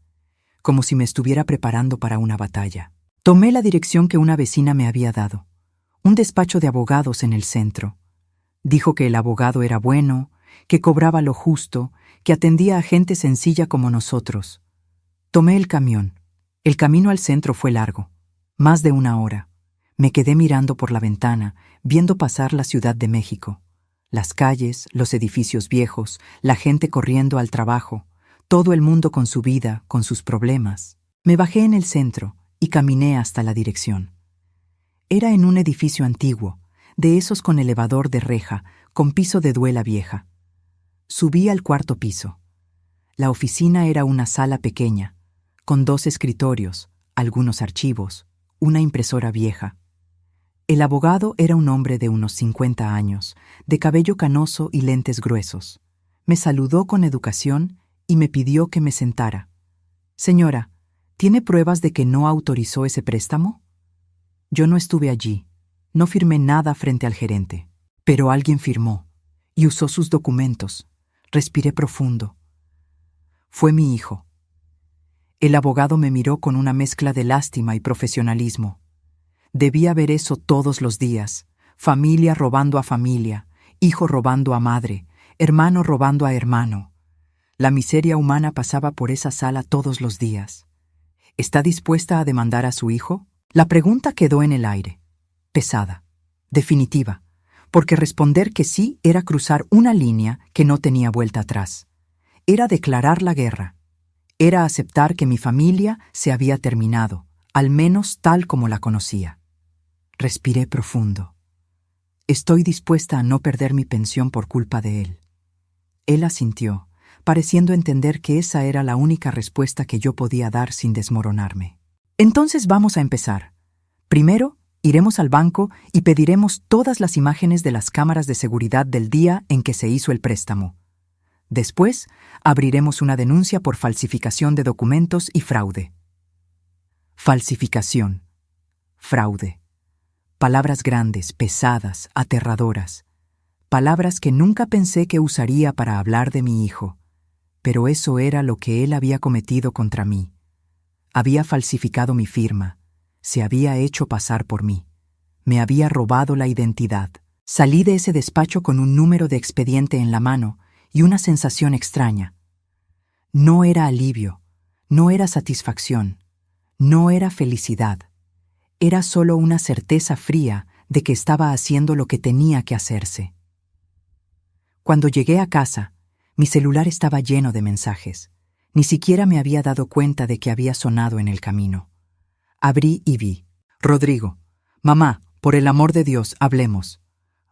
como si me estuviera preparando para una batalla. Tomé la dirección que una vecina me había dado, un despacho de abogados en el centro. Dijo que el abogado era bueno, que cobraba lo justo, que atendía a gente sencilla como nosotros. Tomé el camión. El camino al centro fue largo, más de 1 hora. Me quedé mirando por la ventana, viendo pasar la Ciudad de México. Las calles, los edificios viejos, la gente corriendo al trabajo, todo el mundo con su vida, con sus problemas. Me bajé en el centro y caminé hasta la dirección. Era en un edificio antiguo, de esos con elevador de reja, con piso de duela vieja. Subí al 4º piso. La oficina era una sala pequeña, con 2 escritorios, algunos archivos, una impresora vieja. El abogado era un hombre de unos 50 años, de cabello canoso y lentes gruesos. Me saludó con educación y me pidió que me sentara. «Señora, ¿tiene pruebas de que no autorizó ese préstamo?» Yo no estuve allí, no firmé nada frente al gerente, pero alguien firmó y usó sus documentos. Respiré profundo. Fue mi hijo. El abogado me miró con una mezcla de lástima y profesionalismo. Debía ver eso todos los días, familia robando a familia, hijo robando a madre, hermano robando a hermano. La miseria humana pasaba por esa sala todos los días. ¿Está dispuesta a demandar a su hijo? La pregunta quedó en el aire, pesada, definitiva, porque responder que sí era cruzar una línea que no tenía vuelta atrás. Era declarar la guerra. Era aceptar que mi familia se había terminado, al menos tal como la conocía. Respiré profundo. Estoy dispuesta a no perder mi pensión por culpa de él. Él asintió, pareciendo entender que esa era la única respuesta que yo podía dar sin desmoronarme. Entonces vamos a empezar. Primero, iremos al banco y pediremos todas las imágenes de las cámaras de seguridad del día en que se hizo el préstamo. Después, abriremos una denuncia por falsificación de documentos y fraude. Falsificación. Fraude. Palabras grandes, pesadas, aterradoras. Palabras que nunca pensé que usaría para hablar de mi hijo. Pero eso era lo que él había cometido contra mí. Había falsificado mi firma. Se había hecho pasar por mí. Me había robado la identidad. Salí de ese despacho con un número de expediente en la mano y una sensación extraña. No era alivio, no era satisfacción, no era felicidad. Era solo una certeza fría de que estaba haciendo lo que tenía que hacerse. Cuando llegué a casa, mi celular estaba lleno de mensajes. Ni siquiera me había dado cuenta de que había sonado en el camino. Abrí y vi. Rodrigo. Mamá, por el amor de Dios, hablemos.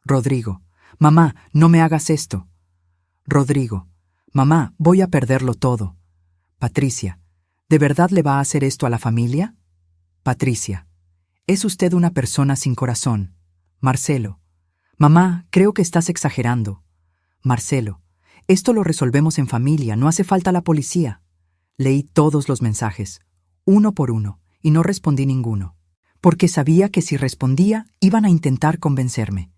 Rodrigo. Mamá, no me hagas esto. Rodrigo. Mamá, voy a perderlo todo. Patricia. ¿De verdad le va a hacer esto a la familia? Patricia. Es usted una persona sin corazón. Marcelo. Mamá, creo que estás exagerando. Marcelo. Esto lo resolvemos en familia, no hace falta la policía. Leí todos los mensajes, uno por uno, y no respondí ninguno, porque sabía que si respondía iban a intentar convencerme.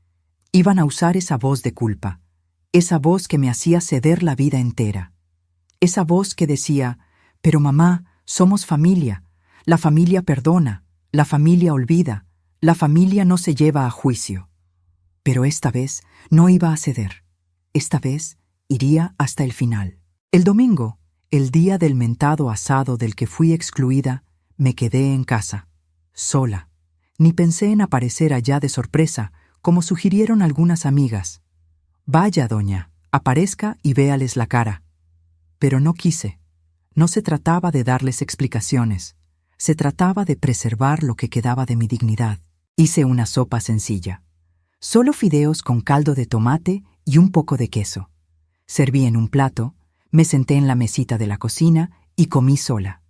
Iban a usar esa voz de culpa, esa voz que me hacía ceder la vida entera. Esa voz que decía, pero mamá, somos familia, la familia perdona, la familia olvida, la familia no se lleva a juicio. Pero esta vez no iba a ceder. Esta vez iría hasta el final. El domingo, el día del mentado asado del que fui excluida, me quedé en casa, sola. Ni pensé en aparecer allá de sorpresa, como sugirieron algunas amigas. Vaya, doña, aparezca y véales la cara. Pero no quise. No se trataba de darles explicaciones. Se trataba de preservar lo que quedaba de mi dignidad. Hice una sopa sencilla. Solo fideos con caldo de tomate y un poco de queso. Serví en un plato, me senté en la mesita de la cocina y comí sola.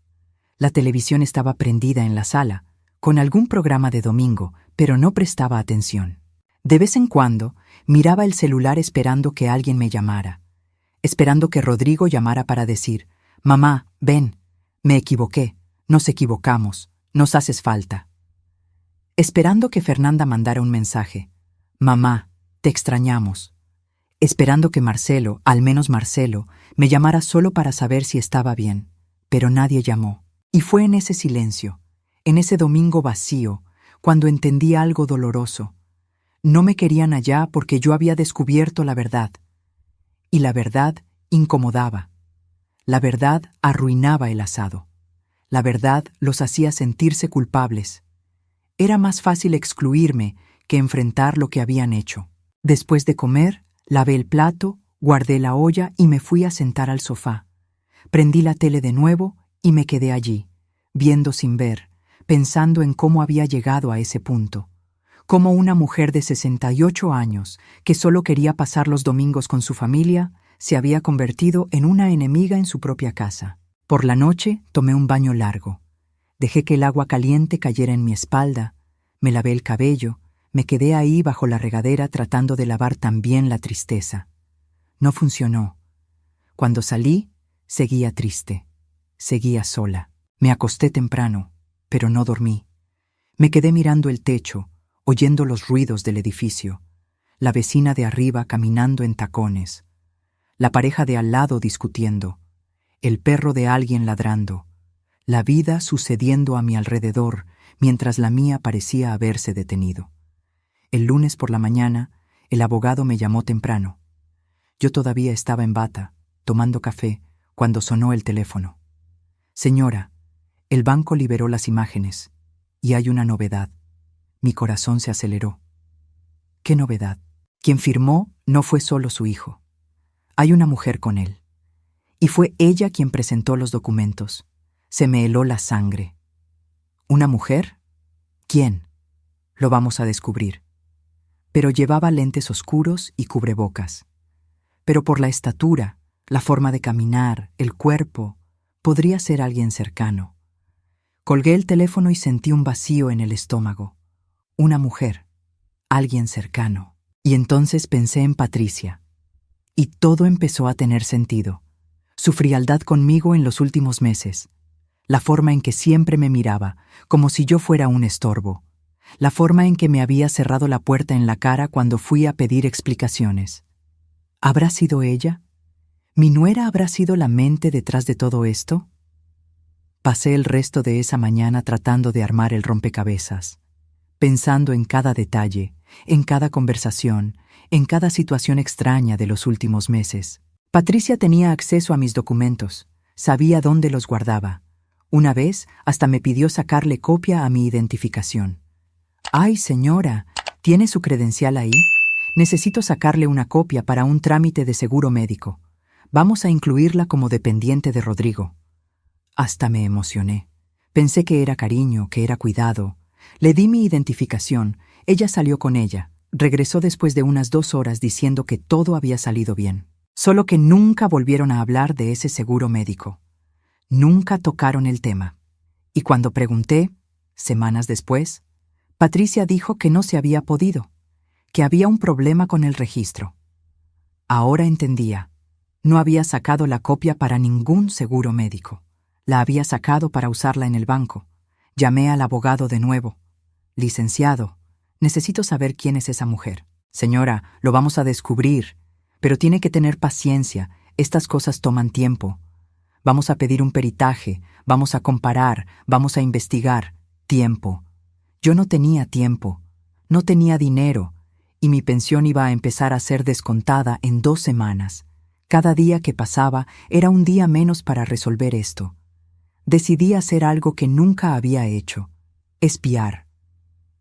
La televisión estaba prendida en la sala, con algún programa de domingo, pero no prestaba atención. De vez en cuando, miraba el celular esperando que alguien me llamara, esperando que Rodrigo llamara para decir, «Mamá, ven, me equivoqué, nos equivocamos, nos haces falta». Esperando que Fernanda mandara un mensaje, «Mamá, te extrañamos». Esperando que Marcelo, al menos Marcelo, me llamara solo para saber si estaba bien, pero nadie llamó. Y fue en ese silencio, en ese domingo vacío, cuando entendí algo doloroso. No me querían allá porque yo había descubierto la verdad. Y la verdad incomodaba. La verdad arruinaba el asado. La verdad los hacía sentirse culpables. Era más fácil excluirme que enfrentar lo que habían hecho. Después de comer, lavé el plato, guardé la olla y me fui a sentar al sofá. Prendí la tele de nuevo y me quedé allí, viendo sin ver, pensando en cómo había llegado a ese punto. Cómo una mujer de 68 años, que solo quería pasar los domingos con su familia, se había convertido en una enemiga en su propia casa. Por la noche tomé un baño largo. Dejé que el agua caliente cayera en mi espalda, me lavé el cabello, me quedé ahí bajo la regadera tratando de lavar también la tristeza. No funcionó. Cuando salí, seguía triste. Seguía sola. Me acosté temprano, pero no dormí. Me quedé mirando el techo, oyendo los ruidos del edificio. La vecina de arriba caminando en tacones. La pareja de al lado discutiendo. El perro de alguien ladrando. La vida sucediendo a mi alrededor, mientras la mía parecía haberse detenido. El lunes por la mañana, el abogado me llamó temprano. Yo todavía estaba en bata, tomando café, cuando sonó el teléfono. Señora, el banco liberó las imágenes, y hay una novedad. Mi corazón se aceleró. ¿Qué novedad? Quien firmó no fue solo su hijo. Hay una mujer con él. Y fue ella quien presentó los documentos. Se me heló la sangre. ¿Una mujer? ¿Quién? Lo vamos a descubrir. Pero llevaba lentes oscuros y cubrebocas. Pero por la estatura, la forma de caminar, el cuerpo, podría ser alguien cercano. Colgué el teléfono y sentí un vacío en el estómago. Una mujer, alguien cercano. Y entonces pensé en Patricia. Y todo empezó a tener sentido. Su frialdad conmigo en los últimos meses. La forma en que siempre me miraba, como si yo fuera un estorbo. La forma en que me había cerrado la puerta en la cara cuando fui a pedir explicaciones. ¿Habrá sido ella? ¿Mi nuera habrá sido la mente detrás de todo esto? Pasé el resto de esa mañana tratando de armar el rompecabezas, pensando en cada detalle, en cada conversación, en cada situación extraña de los últimos meses. Patricia tenía acceso a mis documentos, sabía dónde los guardaba. Una vez hasta me pidió sacarle copia a mi identificación. «Ay, señora, ¿tiene su credencial ahí? Necesito sacarle una copia para un trámite de seguro médico. Vamos a incluirla como dependiente de Rodrigo». Hasta me emocioné. Pensé que era cariño, que era cuidado. Le di mi identificación, ella salió con ella. Regresó después de unas 2 horas diciendo que todo había salido bien. Solo que nunca volvieron a hablar de ese seguro médico. Nunca tocaron el tema. Y cuando pregunté, semanas después, Patricia dijo que no se había podido, que había un problema con el registro. Ahora entendía. No había sacado la copia para ningún seguro médico. La había sacado para usarla en el banco. Llamé al abogado de nuevo. «Licenciado, necesito saber quién es esa mujer». «Señora, lo vamos a descubrir, pero tiene que tener paciencia. Estas cosas toman tiempo. Vamos a pedir un peritaje, vamos a comparar, vamos a investigar. Tiempo». Yo no tenía tiempo, no tenía dinero, y mi pensión iba a empezar a ser descontada en 2 semanas. Cada día que pasaba era un día menos para resolver esto. Decidí hacer algo que nunca había hecho: espiar.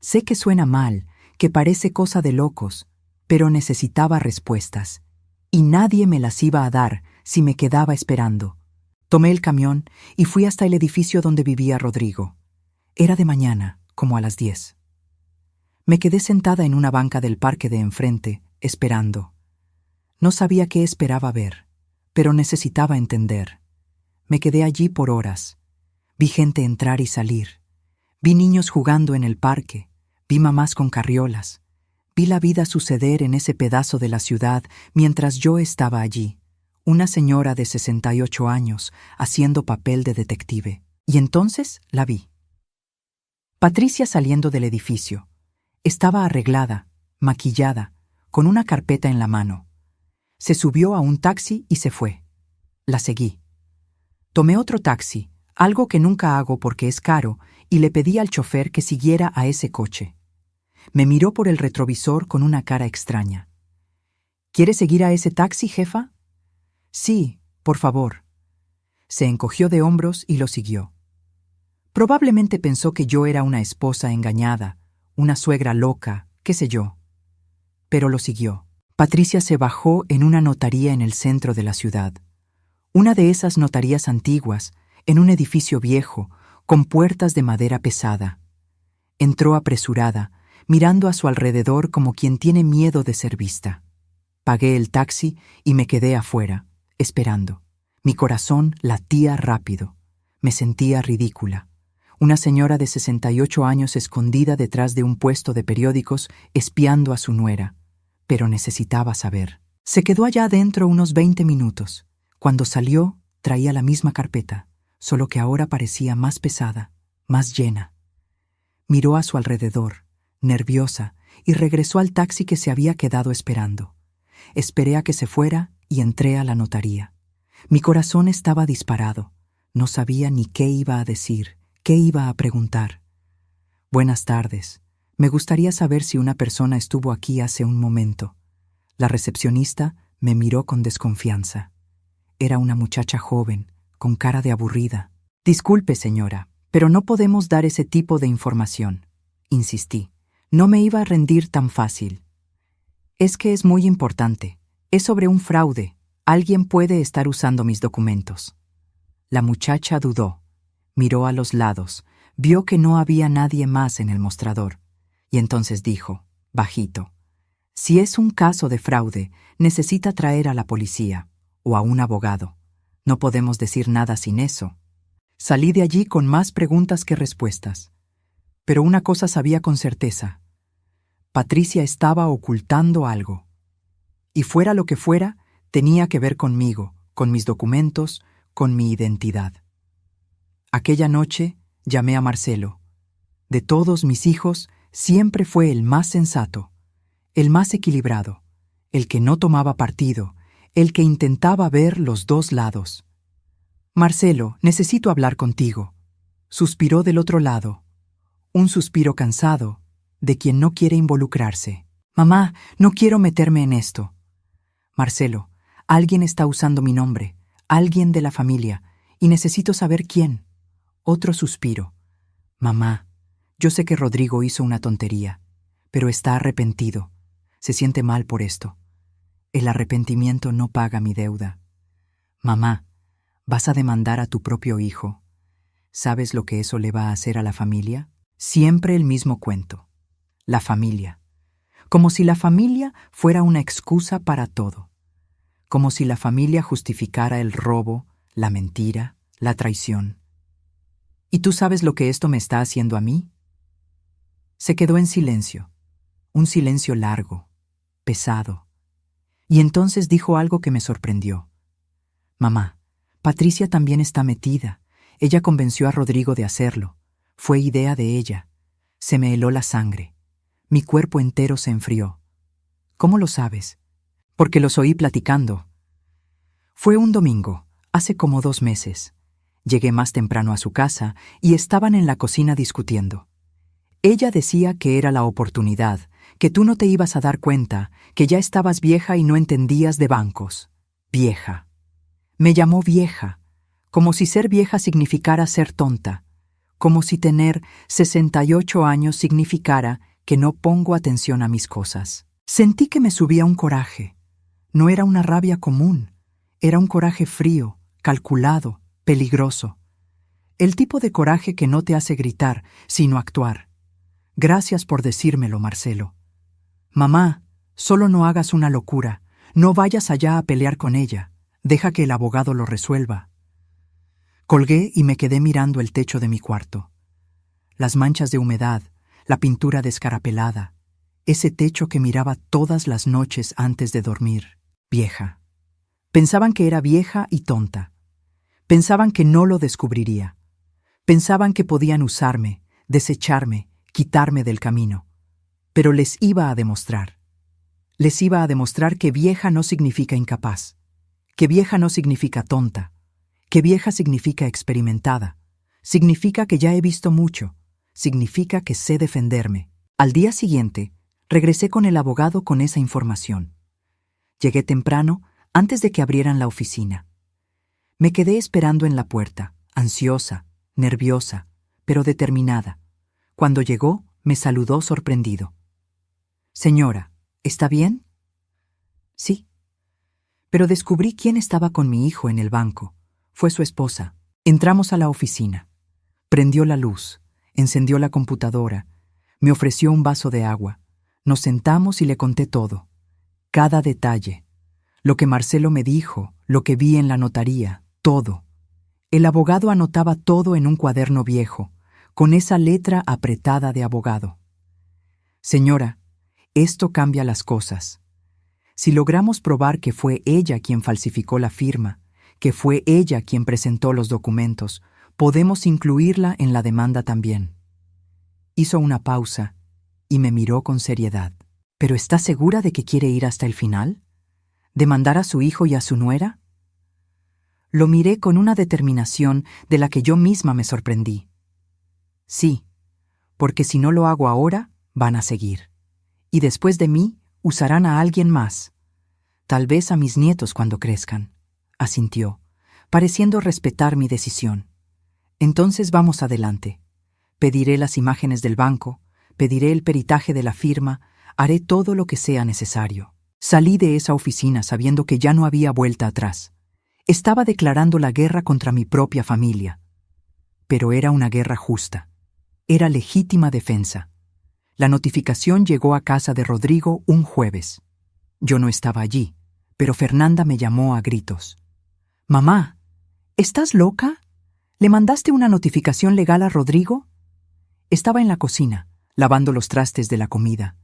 Sé que suena mal, que parece cosa de locos, pero necesitaba respuestas, y nadie me las iba a dar si me quedaba esperando. Tomé el camión y fui hasta el edificio donde vivía Rodrigo. Era de mañana, como a las 10. Me quedé sentada en una banca del parque de enfrente, esperando. No sabía qué esperaba ver, pero necesitaba entender. Me quedé allí por horas. Vi gente entrar y salir. Vi niños jugando en el parque. Vi mamás con carriolas. Vi la vida suceder en ese pedazo de la ciudad mientras yo estaba allí, una señora de 68 años, haciendo papel de detective. Y entonces la vi. Patricia saliendo del edificio. Estaba arreglada, maquillada, con una carpeta en la mano. Se subió a un taxi y se fue. La seguí. Tomé otro taxi, algo que nunca hago porque es caro, y le pedí al chofer que siguiera a ese coche. Me miró por el retrovisor con una cara extraña. «¿Quiere seguir a ese taxi, jefa?» «Sí, por favor». Se encogió de hombros y lo siguió. Probablemente pensó que yo era una esposa engañada, una suegra loca, qué sé yo. Pero lo siguió. Patricia se bajó en una notaría en el centro de la ciudad. Una de esas notarías antiguas, en un edificio viejo, con puertas de madera pesada. Entró apresurada, mirando a su alrededor como quien tiene miedo de ser vista. Pagué el taxi y me quedé afuera, esperando. Mi corazón latía rápido. Me sentía ridícula. Una señora de 68 años escondida detrás de un puesto de periódicos espiando a su nuera. Pero necesitaba saber. Se quedó allá adentro unos 20 minutos. Cuando salió, traía la misma carpeta, solo que ahora parecía más pesada, más llena. Miró a su alrededor, nerviosa, y regresó al taxi que se había quedado esperando. Esperé a que se fuera y entré a la notaría. Mi corazón estaba disparado. No sabía ni qué iba a decir, qué iba a preguntar. «Buenas tardes. Me gustaría saber si una persona estuvo aquí hace un momento». La recepcionista me miró con desconfianza. Era una muchacha joven, con cara de aburrida. «Disculpe, señora, pero no podemos dar ese tipo de información», insistí. No me iba a rendir tan fácil. «Es que es muy importante. Es sobre un fraude. Alguien puede estar usando mis documentos». La muchacha dudó. Miró a los lados. Vio que no había nadie más en el mostrador. Y entonces dijo, bajito: «Si es un caso de fraude, necesita traer a la policía o a un abogado. No podemos decir nada sin eso». Salí de allí con más preguntas que respuestas. Pero una cosa sabía con certeza. Patricia estaba ocultando algo. Y fuera lo que fuera, tenía que ver conmigo, con mis documentos, con mi identidad. Aquella noche llamé a Marcelo. De todos mis hijos, siempre fue el más sensato, el más equilibrado, el que no tomaba partido, el que intentaba ver los dos lados. «Marcelo, necesito hablar contigo», suspiró del otro lado. Un suspiro cansado, de quien no quiere involucrarse. «Mamá, no quiero meterme en esto». «Marcelo, Alguien está usando mi nombre, alguien de la familia, y necesito saber quién. Otro suspiro. Mamá, yo sé que Rodrigo hizo una tontería, pero está arrepentido. Se siente mal por esto. El arrepentimiento no paga mi deuda. Mamá, vas a demandar a tu propio hijo. ¿Sabes lo que eso le va a hacer a la familia? Siempre el mismo cuento. La familia. Como si la familia fuera una excusa para todo. Como si la familia justificara el robo, la mentira, la traición. ¿Y tú sabes lo que esto me está haciendo a mí? Se quedó en silencio. Un silencio largo, pesado. Y entonces dijo algo que me sorprendió. Mamá, Patricia también está metida. Ella convenció a Rodrigo de hacerlo. Fue idea de ella. Se me heló la sangre. Mi cuerpo entero se enfrió. ¿Cómo lo sabes? Porque los oí platicando. Fue un domingo, hace como 2 meses. Llegué más temprano a su casa y estaban en la cocina discutiendo. Ella decía que era la oportunidad, que tú no te ibas a dar cuenta, que ya estabas vieja y no entendías de bancos. Vieja. Me llamó vieja, como si ser vieja significara ser tonta, como si tener 68 años significara que no pongo atención a mis cosas. Sentí que me subía un coraje. No era una rabia común, era un coraje frío, calculado, peligroso. El tipo de coraje que no te hace gritar, sino actuar. Gracias por decírmelo, Marcelo. Mamá, solo no hagas una locura. No vayas allá a pelear con ella. Deja que el abogado lo resuelva. Colgué y me quedé mirando el techo de mi cuarto. Las manchas de humedad, la pintura descarapelada, ese techo que miraba todas las noches antes de dormir. Vieja. Pensaban que era vieja y tonta. Pensaban que no lo descubriría. Pensaban que podían usarme, desecharme, quitarme del camino. Pero les iba a demostrar. Les iba a demostrar que vieja no significa incapaz, que vieja no significa tonta, que vieja significa experimentada, significa que ya he visto mucho, significa que sé defenderme. Al día siguiente, regresé con el abogado con esa información. Llegué temprano, antes de que abrieran la oficina. Me quedé esperando en la puerta, ansiosa, nerviosa, pero determinada. Cuando llegó, me saludó sorprendido. Señora, ¿está bien? Sí. Pero descubrí quién estaba con mi hijo en el banco. Fue su esposa. Entramos a la oficina. Prendió la luz, encendió la computadora, me ofreció un vaso de agua. Nos sentamos y le conté todo. Cada detalle. Lo que Marcelo me dijo, lo que vi en la notaría, todo. El abogado anotaba todo en un cuaderno viejo, con esa letra apretada de abogado. Señora, esto cambia las cosas. Si logramos probar que fue ella quien falsificó la firma, que fue ella quien presentó los documentos, podemos incluirla en la demanda también. Hizo una pausa y me miró con seriedad. ¿Pero está segura de que quiere ir hasta el final? ¿Demandar a su hijo y a su nuera? Lo miré con una determinación de la que yo misma me sorprendí. Sí, porque si no lo hago ahora, van a seguir. Y después de mí, usarán a alguien más. Tal vez a mis nietos cuando crezcan. Asintió, pareciendo respetar mi decisión. Entonces vamos adelante. Pediré las imágenes del banco, pediré el peritaje de la firma, haré todo lo que sea necesario. Salí de esa oficina sabiendo que ya no había vuelta atrás. Estaba declarando la guerra contra mi propia familia. Pero era una guerra justa. Era legítima defensa. La notificación llegó a casa de Rodrigo un jueves. Yo no estaba allí, pero Fernanda me llamó a gritos. «Mamá, ¿estás loca? ¿Le mandaste una notificación legal a Rodrigo?» Estaba en la cocina, lavando los trastes de la comida.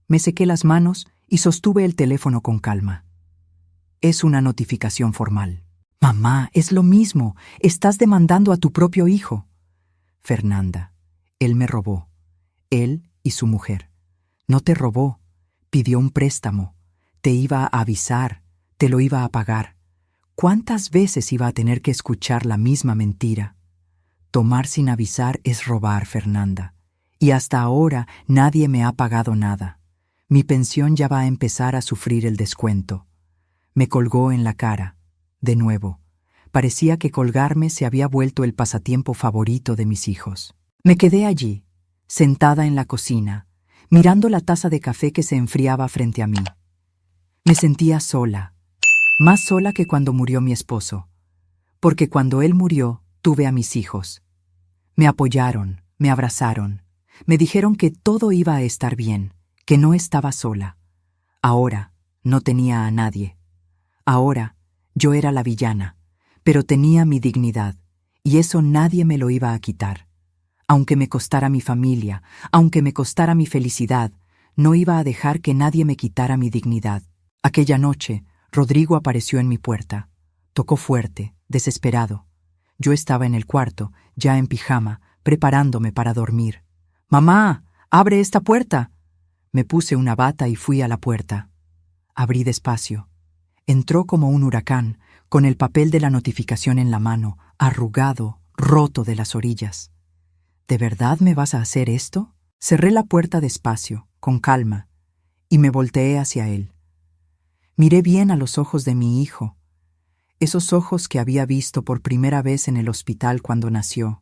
Me sequé las manos y sostuve el teléfono con calma. Es una notificación formal. «Mamá, es lo mismo. Estás demandando a tu propio hijo». «Fernanda, él me robó. Él y su mujer. No te robó. Pidió un préstamo. Te iba a avisar. Te lo iba a pagar. ¿Cuántas veces iba a tener que escuchar la misma mentira? Tomar sin avisar es robar, Fernanda. Y hasta ahora nadie me ha pagado nada. Mi pensión ya va a empezar a sufrir el descuento. Me colgó en la cara, de nuevo. Parecía que colgarme se había vuelto el pasatiempo favorito de mis hijos. Me quedé allí, sentada en la cocina, mirando la taza de café que se enfriaba frente a mí. Me sentía sola, más sola que cuando murió mi esposo, porque cuando él murió tuve a mis hijos. Me apoyaron, me abrazaron, me dijeron que todo iba a estar bien, que no estaba sola. Ahora no tenía a nadie. Ahora yo era la villana, pero tenía mi dignidad, y eso nadie me lo iba a quitar. Aunque me costara mi familia, aunque me costara mi felicidad, no iba a dejar que nadie me quitara mi dignidad. Aquella noche, Rodrigo apareció en mi puerta. Tocó fuerte, desesperado. Yo estaba en el cuarto, ya en pijama, preparándome para dormir. «¡Mamá! ¡Abre esta puerta!». Me puse una bata y fui a la puerta. Abrí despacio. Entró como un huracán, con el papel de la notificación en la mano, arrugado, roto de las orillas. «¿De verdad me vas a hacer esto?». Cerré la puerta despacio, con calma, y me volteé hacia él. Miré bien a los ojos de mi hijo, esos ojos que había visto por primera vez en el hospital cuando nació,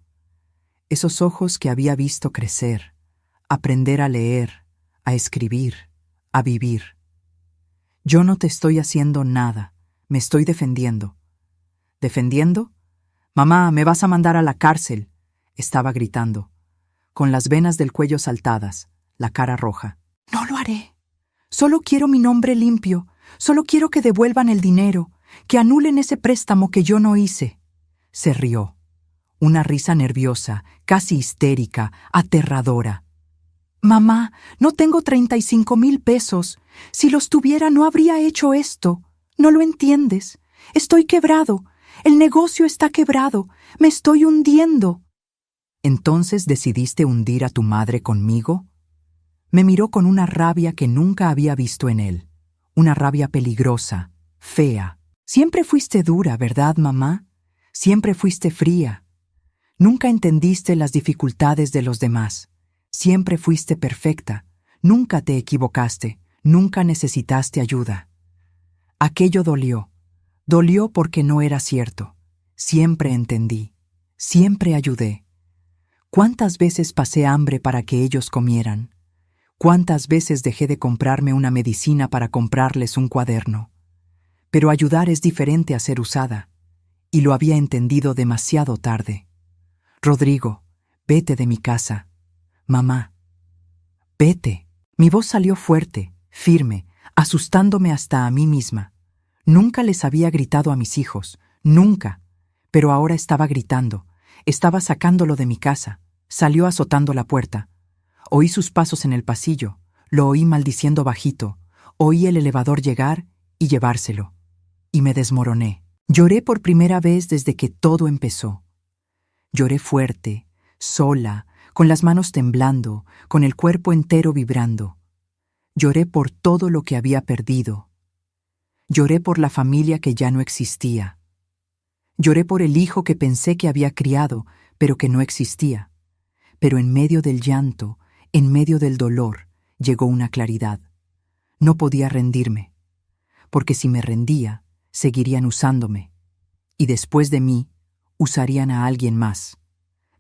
esos ojos que había visto crecer, aprender a leer, a escribir, a vivir. «Yo no te estoy haciendo nada, me estoy defendiendo». «¿Defendiendo? Mamá, me vas a mandar a la cárcel», estaba gritando, con las venas del cuello saltadas, la cara roja. «No lo haré. Solo quiero mi nombre limpio, solo quiero que devuelvan el dinero, que anulen ese préstamo que yo no hice». Se rió, una risa nerviosa, casi histérica, aterradora. «Mamá, no tengo 35,000 pesos. Si los tuviera no habría hecho esto. ¿No lo entiendes? Estoy quebrado. El negocio está quebrado. Me estoy hundiendo». «¿Entonces decidiste hundir a tu madre conmigo?». Me miró con una rabia que nunca había visto en él. Una rabia peligrosa, fea. «Siempre fuiste dura, ¿verdad, mamá? Siempre fuiste fría. Nunca entendiste las dificultades de los demás. Siempre fuiste perfecta. Nunca te equivocaste. Nunca necesitaste ayuda». Aquello dolió. Dolió porque no era cierto. Siempre entendí. Siempre ayudé. ¿Cuántas veces pasé hambre para que ellos comieran? ¿Cuántas veces dejé de comprarme una medicina para comprarles un cuaderno? Pero ayudar es diferente a ser usada, y lo había entendido demasiado tarde. «Rodrigo, vete de mi casa. Mamá, vete». Mi voz salió fuerte, firme, asustándome hasta a mí misma. Nunca les había gritado a mis hijos, nunca, pero ahora estaba gritando, estaba sacándolo de mi casa. Salió azotando la puerta. Oí sus pasos en el pasillo, lo oí maldiciendo bajito, oí el elevador llegar y llevárselo. Y me desmoroné. Lloré por primera vez desde que todo empezó. Lloré fuerte, sola, con las manos temblando, con el cuerpo entero vibrando. Lloré por todo lo que había perdido. Lloré por la familia que ya no existía. Lloré por el hijo que pensé que había criado, pero que no existía. Pero en medio del llanto, en medio del dolor, llegó una claridad. No podía rendirme, porque si me rendía, seguirían usándome. Y después de mí, usarían a alguien más.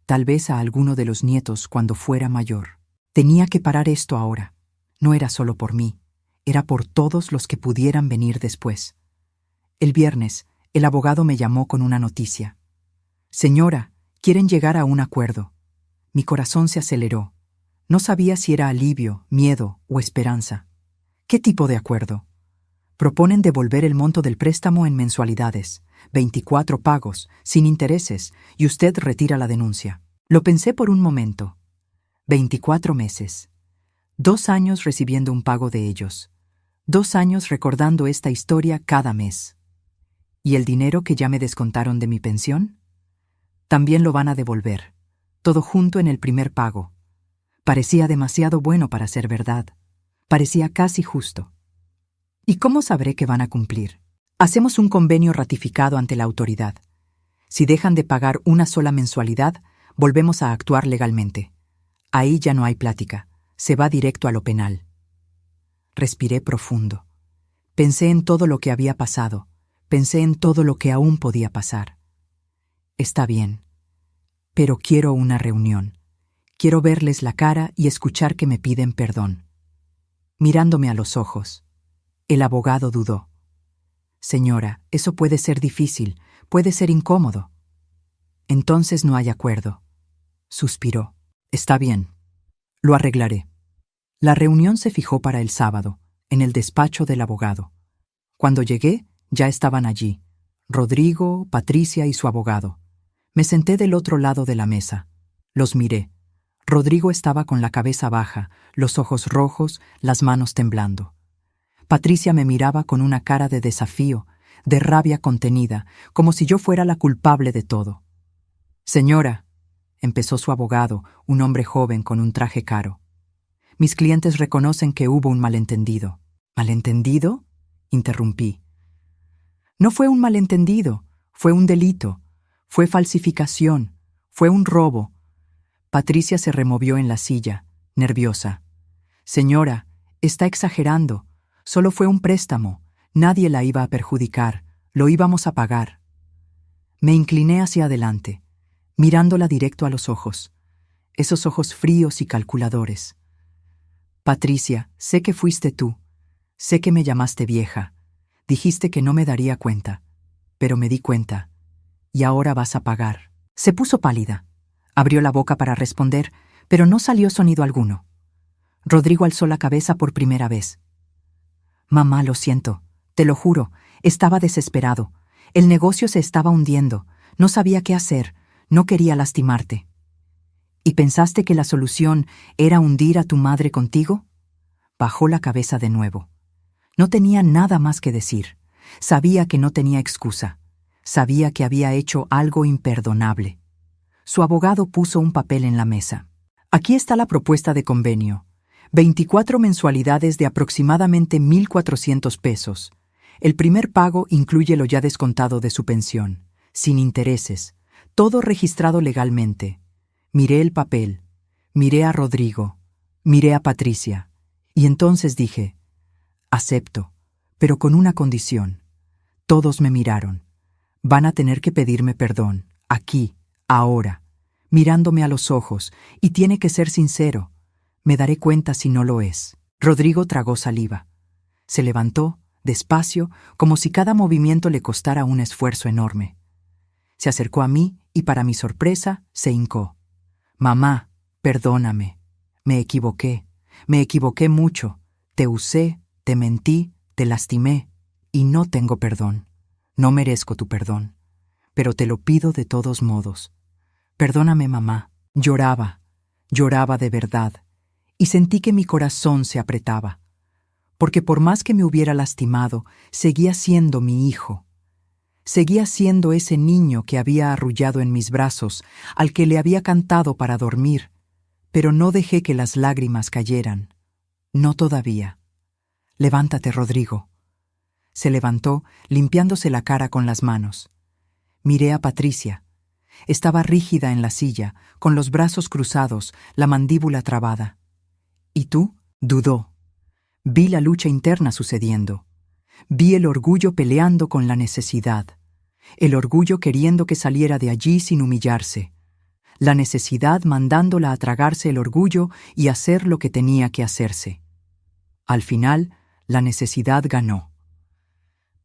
Tal vez a alguno de los nietos cuando fuera mayor. Tenía que parar esto ahora. No era solo por mí, era por todos los que pudieran venir después. El viernes, el abogado me llamó con una noticia. «Señora, quieren llegar a un acuerdo». Mi corazón se aceleró. No sabía si era alivio, miedo o esperanza. «¿Qué tipo de acuerdo?». «Proponen devolver el monto del préstamo en mensualidades, 24 pagos, sin intereses, y usted retira la denuncia». Lo pensé por un momento. 24 meses. 2 años recibiendo un pago de ellos. 2 años recordando esta historia cada mes. ¿Y el dinero que ya me descontaron de mi pensión? También lo van a devolver. Todo junto en el primer pago. Parecía demasiado bueno para ser verdad. Parecía casi justo. ¿Y cómo sabré que van a cumplir? Hacemos un convenio ratificado ante la autoridad. Si dejan de pagar una sola mensualidad, volvemos a actuar legalmente. Ahí ya no hay plática. Se va directo a lo penal. Respiré profundo. Pensé en todo lo que había pasado. Pensé en todo lo que aún podía pasar. Está bien, pero quiero una reunión. Quiero verles la cara y escuchar que me piden perdón. Mirándome a los ojos, el abogado dudó. Señora, eso puede ser difícil, puede ser incómodo. Entonces no hay acuerdo. Suspiró. Está bien. Lo arreglaré. La reunión se fijó para el sábado, en el despacho del abogado. Cuando llegué, ya estaban allí, Rodrigo, Patricia y su abogado. Me senté del otro lado de la mesa. Los miré. Rodrigo estaba con la cabeza baja, los ojos rojos, las manos temblando. Patricia me miraba con una cara de desafío, de rabia contenida, como si yo fuera la culpable de todo. Señora, empezó su abogado, un hombre joven con un traje caro. Mis clientes reconocen que hubo un malentendido. ¿Malentendido?, interrumpí. No fue un malentendido, fue un delito, fue falsificación, fue un robo. Patricia se removió en la silla, nerviosa. Señora, está exagerando. Solo fue un préstamo. Nadie la iba a perjudicar. Lo íbamos a pagar. Me incliné hacia adelante, mirándola directo a los ojos. Esos ojos fríos y calculadores. Patricia, sé que fuiste tú. Sé que me llamaste vieja. Dijiste que no me daría cuenta. Pero me di cuenta. Y ahora vas a pagar. Se puso pálida. Abrió la boca para responder, pero no salió sonido alguno. Rodrigo alzó la cabeza por primera vez. Mamá, lo siento. Te lo juro. Estaba desesperado. El negocio se estaba hundiendo. No sabía qué hacer. No quería lastimarte. ¿Y pensaste que la solución era hundir a tu madre contigo? Bajó la cabeza de nuevo. No tenía nada más que decir. Sabía que no tenía excusa. Sabía que había hecho algo imperdonable. Su abogado puso un papel en la mesa. Aquí está la propuesta de convenio. 24 mensualidades de aproximadamente 1,400 pesos. El primer pago incluye lo ya descontado de su pensión, sin intereses, todo registrado legalmente. Miré el papel, miré a Rodrigo, miré a Patricia, y entonces dije, acepto, pero con una condición. Todos me miraron. Van a tener que pedirme perdón, aquí, ahora, mirándome a los ojos, y tiene que ser sincero. Me daré cuenta si no lo es. Rodrigo tragó saliva. Se levantó, despacio, como si cada movimiento le costara un esfuerzo enorme. Se acercó a mí y, para mi sorpresa, se hincó. Mamá, perdóname. Me equivoqué mucho. Te usé, te mentí, te lastimé, y no tengo perdón. No merezco tu perdón, pero te lo pido de todos modos. Perdóname, mamá. Lloraba de verdad, y sentí que mi corazón se apretaba, porque por más que me hubiera lastimado, seguía siendo mi hijo. Seguía siendo ese niño que había arrullado en mis brazos, al que le había cantado para dormir, pero no dejé que las lágrimas cayeran. No todavía. Levántate, Rodrigo. Se levantó, limpiándose la cara con las manos. Miré a Patricia. Estaba rígida en la silla, con los brazos cruzados, la mandíbula trabada. ¿Y tú? Dudó. Vi la lucha interna sucediendo. Vi el orgullo peleando con la necesidad. El orgullo queriendo que saliera de allí sin humillarse. La necesidad mandándola a tragarse el orgullo y hacer lo que tenía que hacerse. Al final, la necesidad ganó.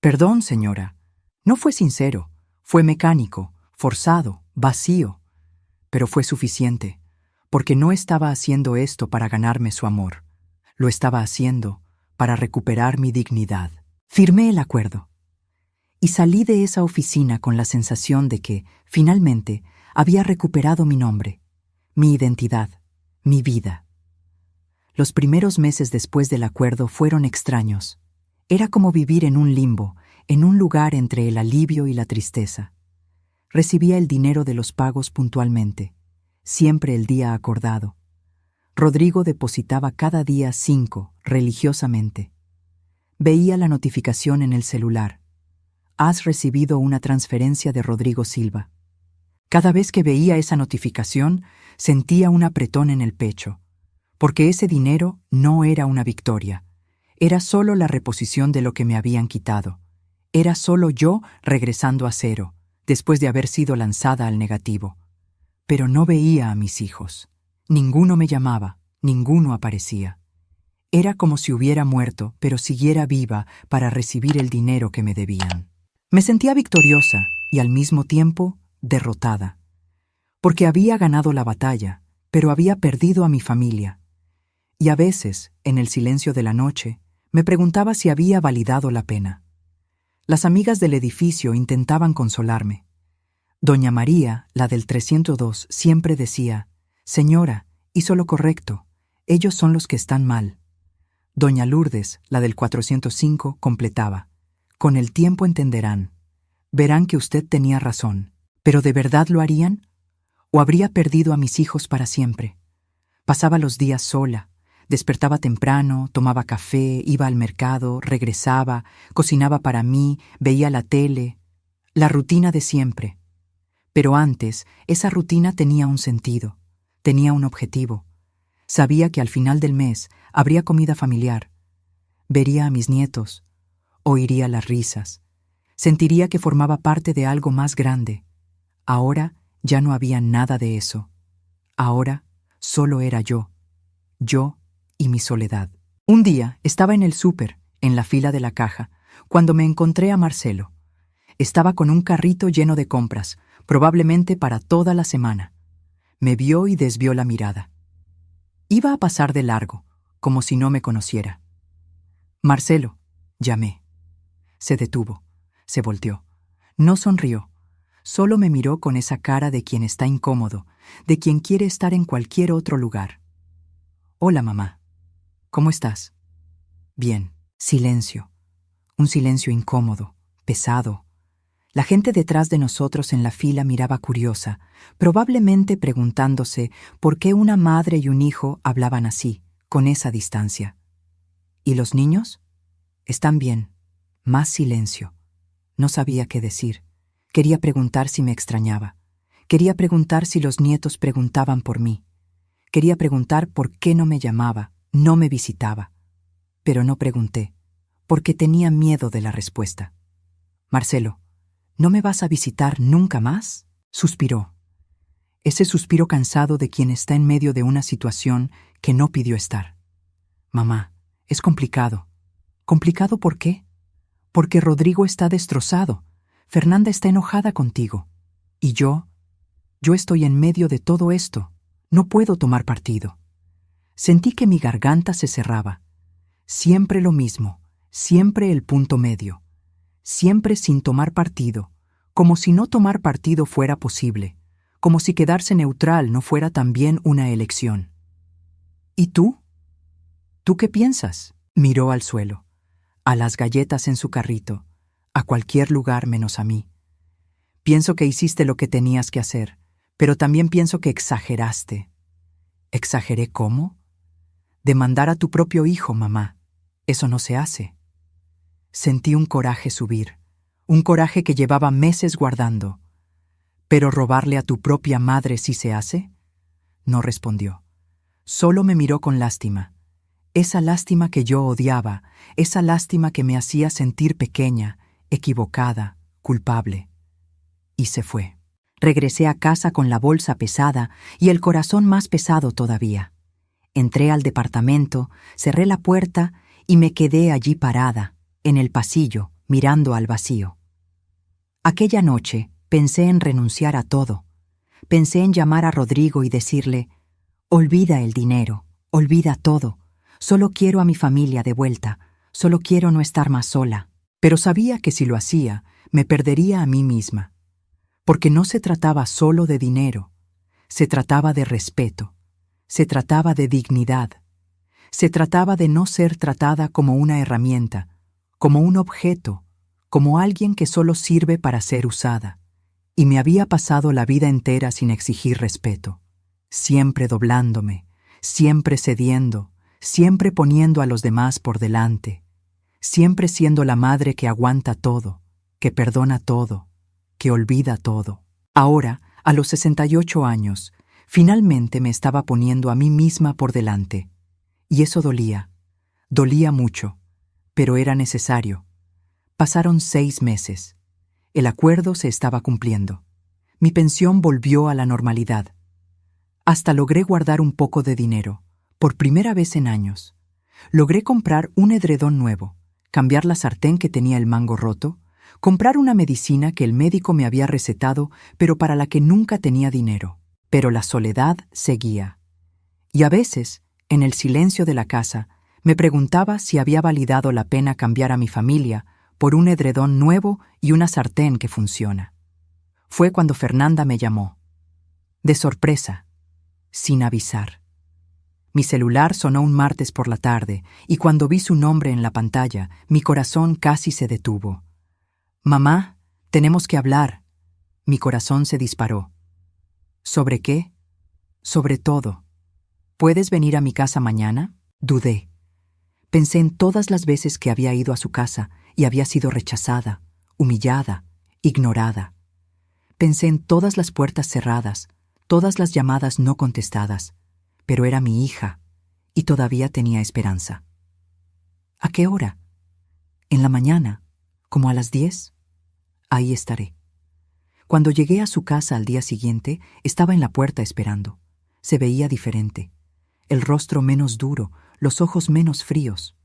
Perdón, señora. No fue sincero. Fue mecánico, forzado, vacío. Pero fue suficiente, porque no estaba haciendo esto para ganarme su amor. Lo estaba haciendo para recuperar mi dignidad. Firmé el acuerdo. Y salí de esa oficina con la sensación de que, finalmente, había recuperado mi nombre, mi identidad, mi vida. Los primeros meses después del acuerdo fueron extraños. Era como vivir en un limbo, en un lugar entre el alivio y la tristeza. Recibía el dinero de los pagos puntualmente, siempre el día acordado. Rodrigo depositaba cada día 5, religiosamente. Veía la notificación en el celular. Has recibido una transferencia de Rodrigo Silva. Cada vez que veía esa notificación, sentía un apretón en el pecho, porque ese dinero no era una victoria, Era solo la reposición de lo que me habían quitado. Era solo yo regresando a cero, después de haber sido lanzada al negativo. Pero no veía a mis hijos. Ninguno me llamaba, ninguno aparecía. Era como si hubiera muerto, pero siguiera viva para recibir el dinero que me debían. Me sentía victoriosa y al mismo tiempo derrotada, porque había ganado la batalla, pero había perdido a mi familia. Y a veces, en el silencio de la noche, me preguntaba si había validado la pena. Las amigas del edificio intentaban consolarme. Doña María, la del 302, siempre decía: «Señora, hizo lo correcto, ellos son los que están mal». Doña Lourdes, la del 405, completaba: «Con el tiempo entenderán. Verán que usted tenía razón. ¿Pero de verdad lo harían? ¿O habría perdido a mis hijos para siempre?». Pasaba los días sola. Despertaba temprano, tomaba café, iba al mercado, regresaba, cocinaba para mí, veía la tele. La rutina de siempre. Pero antes, esa rutina tenía un sentido, tenía un objetivo. Sabía que al final del mes habría comida familiar. Vería a mis nietos, oiría las risas, sentiría que formaba parte de algo más grande. Ahora ya no había nada de eso. Ahora solo era yo y mi soledad. Un día estaba en el súper, en la fila de la caja, cuando me encontré a Marcelo. Estaba con un carrito lleno de compras, probablemente para toda la semana. Me vio y desvió la mirada. Iba a pasar de largo, como si no me conociera. «Marcelo», llamé. Se detuvo, se volteó. No sonrió, solo me miró con esa cara de quien está incómodo, de quien quiere estar en cualquier otro lugar. «Hola, mamá. ¿Cómo estás?». «Bien». Silencio. Un silencio incómodo, pesado. La gente detrás de nosotros en la fila miraba curiosa, probablemente preguntándose por qué una madre y un hijo hablaban así, con esa distancia. ¿Y los niños? «Están bien». Más silencio. No sabía qué decir. Quería preguntar si me extrañaba. Quería preguntar si los nietos preguntaban por mí. Quería preguntar por qué no me llamaba, no me visitaba. Pero no pregunté, porque tenía miedo de la respuesta. «Marcelo, ¿no me vas a visitar nunca más?», suspiró. Ese suspiro cansado de quien está en medio de una situación que no pidió estar. «Mamá, es complicado». «¿Complicado por qué?». «Porque Rodrigo está destrozado. Fernanda está enojada contigo. Y yo estoy en medio de todo esto. No puedo tomar partido». Sentí que mi garganta se cerraba. Siempre lo mismo, siempre el punto medio. Siempre sin tomar partido, como si no tomar partido fuera posible, como si quedarse neutral no fuera también una elección. «¿Y tú? ¿Tú qué piensas?». Miró al suelo, a las galletas en su carrito, a cualquier lugar menos a mí. «Pienso que hiciste lo que tenías que hacer, pero también pienso que exageraste». «¿Exageré cómo?». «Demandar a tu propio hijo, mamá. Eso no se hace». Sentí un coraje subir, un coraje que llevaba meses guardando. «¿Pero robarle a tu propia madre sí se hace?». No respondió. Solo me miró con lástima. Esa lástima que yo odiaba, esa lástima que me hacía sentir pequeña, equivocada, culpable. Y se fue. Regresé a casa con la bolsa pesada y el corazón más pesado todavía. Entré al departamento, cerré la puerta y me quedé allí parada, en el pasillo, mirando al vacío. Aquella noche pensé en renunciar a todo. Pensé en llamar a Rodrigo y decirle: «Olvida el dinero, olvida todo. Solo quiero a mi familia de vuelta, solo quiero no estar más sola». Pero sabía que si lo hacía, me perdería a mí misma. Porque no se trataba solo de dinero, se trataba de respeto, se trataba de dignidad, se trataba de no ser tratada como una herramienta, como un objeto, como alguien que solo sirve para ser usada. Y me había pasado la vida entera sin exigir respeto, siempre doblándome, siempre cediendo, siempre poniendo a los demás por delante, siempre siendo la madre que aguanta todo, que perdona todo, que olvida todo. Ahora, a los 68 años, finalmente me estaba poniendo a mí misma por delante. Y eso dolía mucho, pero era necesario. Pasaron 6 meses. El acuerdo se estaba cumpliendo. Mi pensión volvió a la normalidad. Hasta logré guardar un poco de dinero, por primera vez en años. Logré comprar un edredón nuevo, cambiar la sartén que tenía el mango roto, comprar una medicina que el médico me había recetado, pero para la que nunca tenía dinero. Pero la soledad seguía. Y a veces, en el silencio de la casa, me preguntaba si había validado la pena cambiar a mi familia por un edredón nuevo y una sartén que funciona. Fue cuando Fernanda me llamó. De sorpresa, sin avisar. Mi celular sonó un martes por la tarde, y cuando vi su nombre en la pantalla, mi corazón casi se detuvo. «Mamá, tenemos que hablar». Mi corazón se disparó. «¿Sobre qué?» «Sobre todo». «¿Puedes venir a mi casa mañana?» Dudé. Pensé en todas las veces que había ido a su casa y había sido rechazada, humillada, ignorada. Pensé en todas las puertas cerradas, todas las llamadas no contestadas, pero era mi hija y todavía tenía esperanza. ¿A qué hora? ¿En la mañana? ¿Como a las 10? Ahí estaré. Cuando llegué a su casa al día siguiente, estaba en la puerta esperando. Se veía diferente. El rostro menos duro, los ojos menos fríos.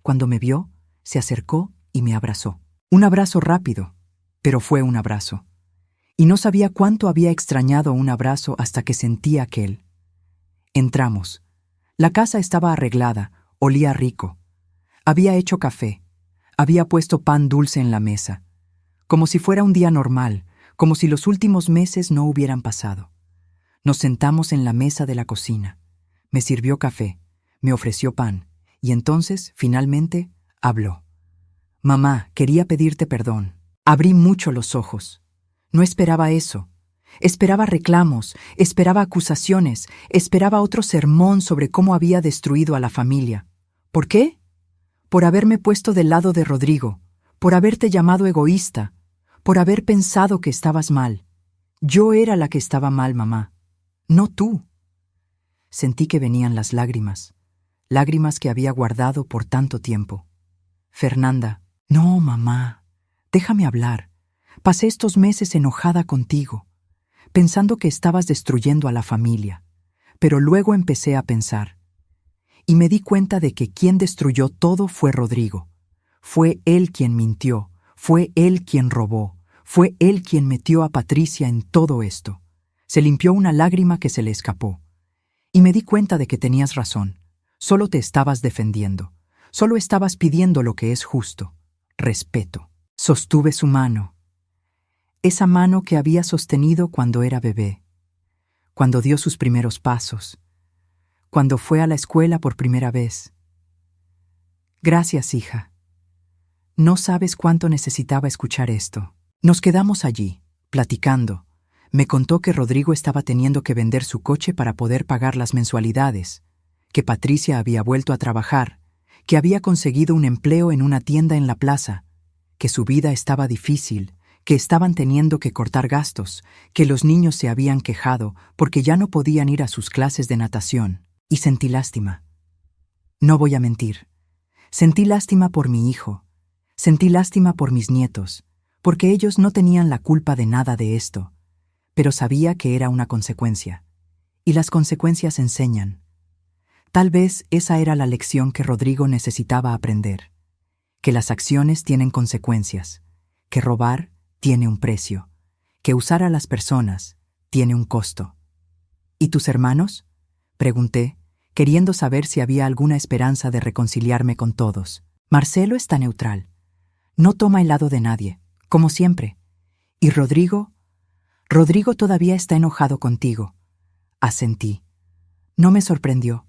Cuando me vio, se acercó y me abrazó. Un abrazo rápido, pero fue un abrazo. Y no sabía cuánto había extrañado un abrazo hasta que sentí aquel. Entramos. La casa estaba arreglada, olía rico. Había hecho café. Había puesto pan dulce en la mesa. Como si fuera un día normal, como si los últimos meses no hubieran pasado. Nos sentamos en la mesa de la cocina. Me sirvió café, me ofreció pan, y entonces, finalmente, habló. «Mamá, quería pedirte perdón». Abrí mucho los ojos. No esperaba eso. Esperaba reclamos, esperaba acusaciones, esperaba otro sermón sobre cómo había destruido a la familia. ¿Por qué? Por haberme puesto del lado de Rodrigo, por haberte llamado egoísta, por haber pensado que estabas mal. Yo era la que estaba mal, mamá, no tú. Sentí que venían las lágrimas, lágrimas que había guardado por tanto tiempo. Fernanda, no, mamá, déjame hablar. Pasé estos meses enojada contigo, pensando que estabas destruyendo a la familia, pero luego empecé a pensar. Y me di cuenta de que quien destruyó todo fue Rodrigo. Fue él quien mintió, fue él quien robó, fue él quien metió a Patricia en todo esto. Se limpió una lágrima que se le escapó. Y me di cuenta de que tenías razón. Solo te estabas defendiendo. Solo estabas pidiendo lo que es justo. Respeto. Sostuve su mano. Esa mano que había sostenido cuando era bebé. Cuando dio sus primeros pasos. Cuando fue a la escuela por primera vez. Gracias, hija. No sabes cuánto necesitaba escuchar esto. Nos quedamos allí, platicando. Me contó que Rodrigo estaba teniendo que vender su coche para poder pagar las mensualidades, que Patricia había vuelto a trabajar, que había conseguido un empleo en una tienda en la plaza, que su vida estaba difícil, que estaban teniendo que cortar gastos, que los niños se habían quejado porque ya no podían ir a sus clases de natación, y sentí lástima. No voy a mentir. Sentí lástima por mi hijo, sentí lástima por mis nietos, porque ellos no tenían la culpa de nada de esto, pero sabía que era una consecuencia, y las consecuencias enseñan. Tal vez esa era la lección que Rodrigo necesitaba aprender, que las acciones tienen consecuencias, que robar tiene un precio, que usar a las personas tiene un costo. ¿Y tus hermanos?, pregunté, queriendo saber si había alguna esperanza de reconciliarme con todos. Marcelo está neutral. No toma el lado de nadie, como siempre. ¿Y Rodrigo? Rodrigo todavía está enojado contigo. Asentí. No me sorprendió.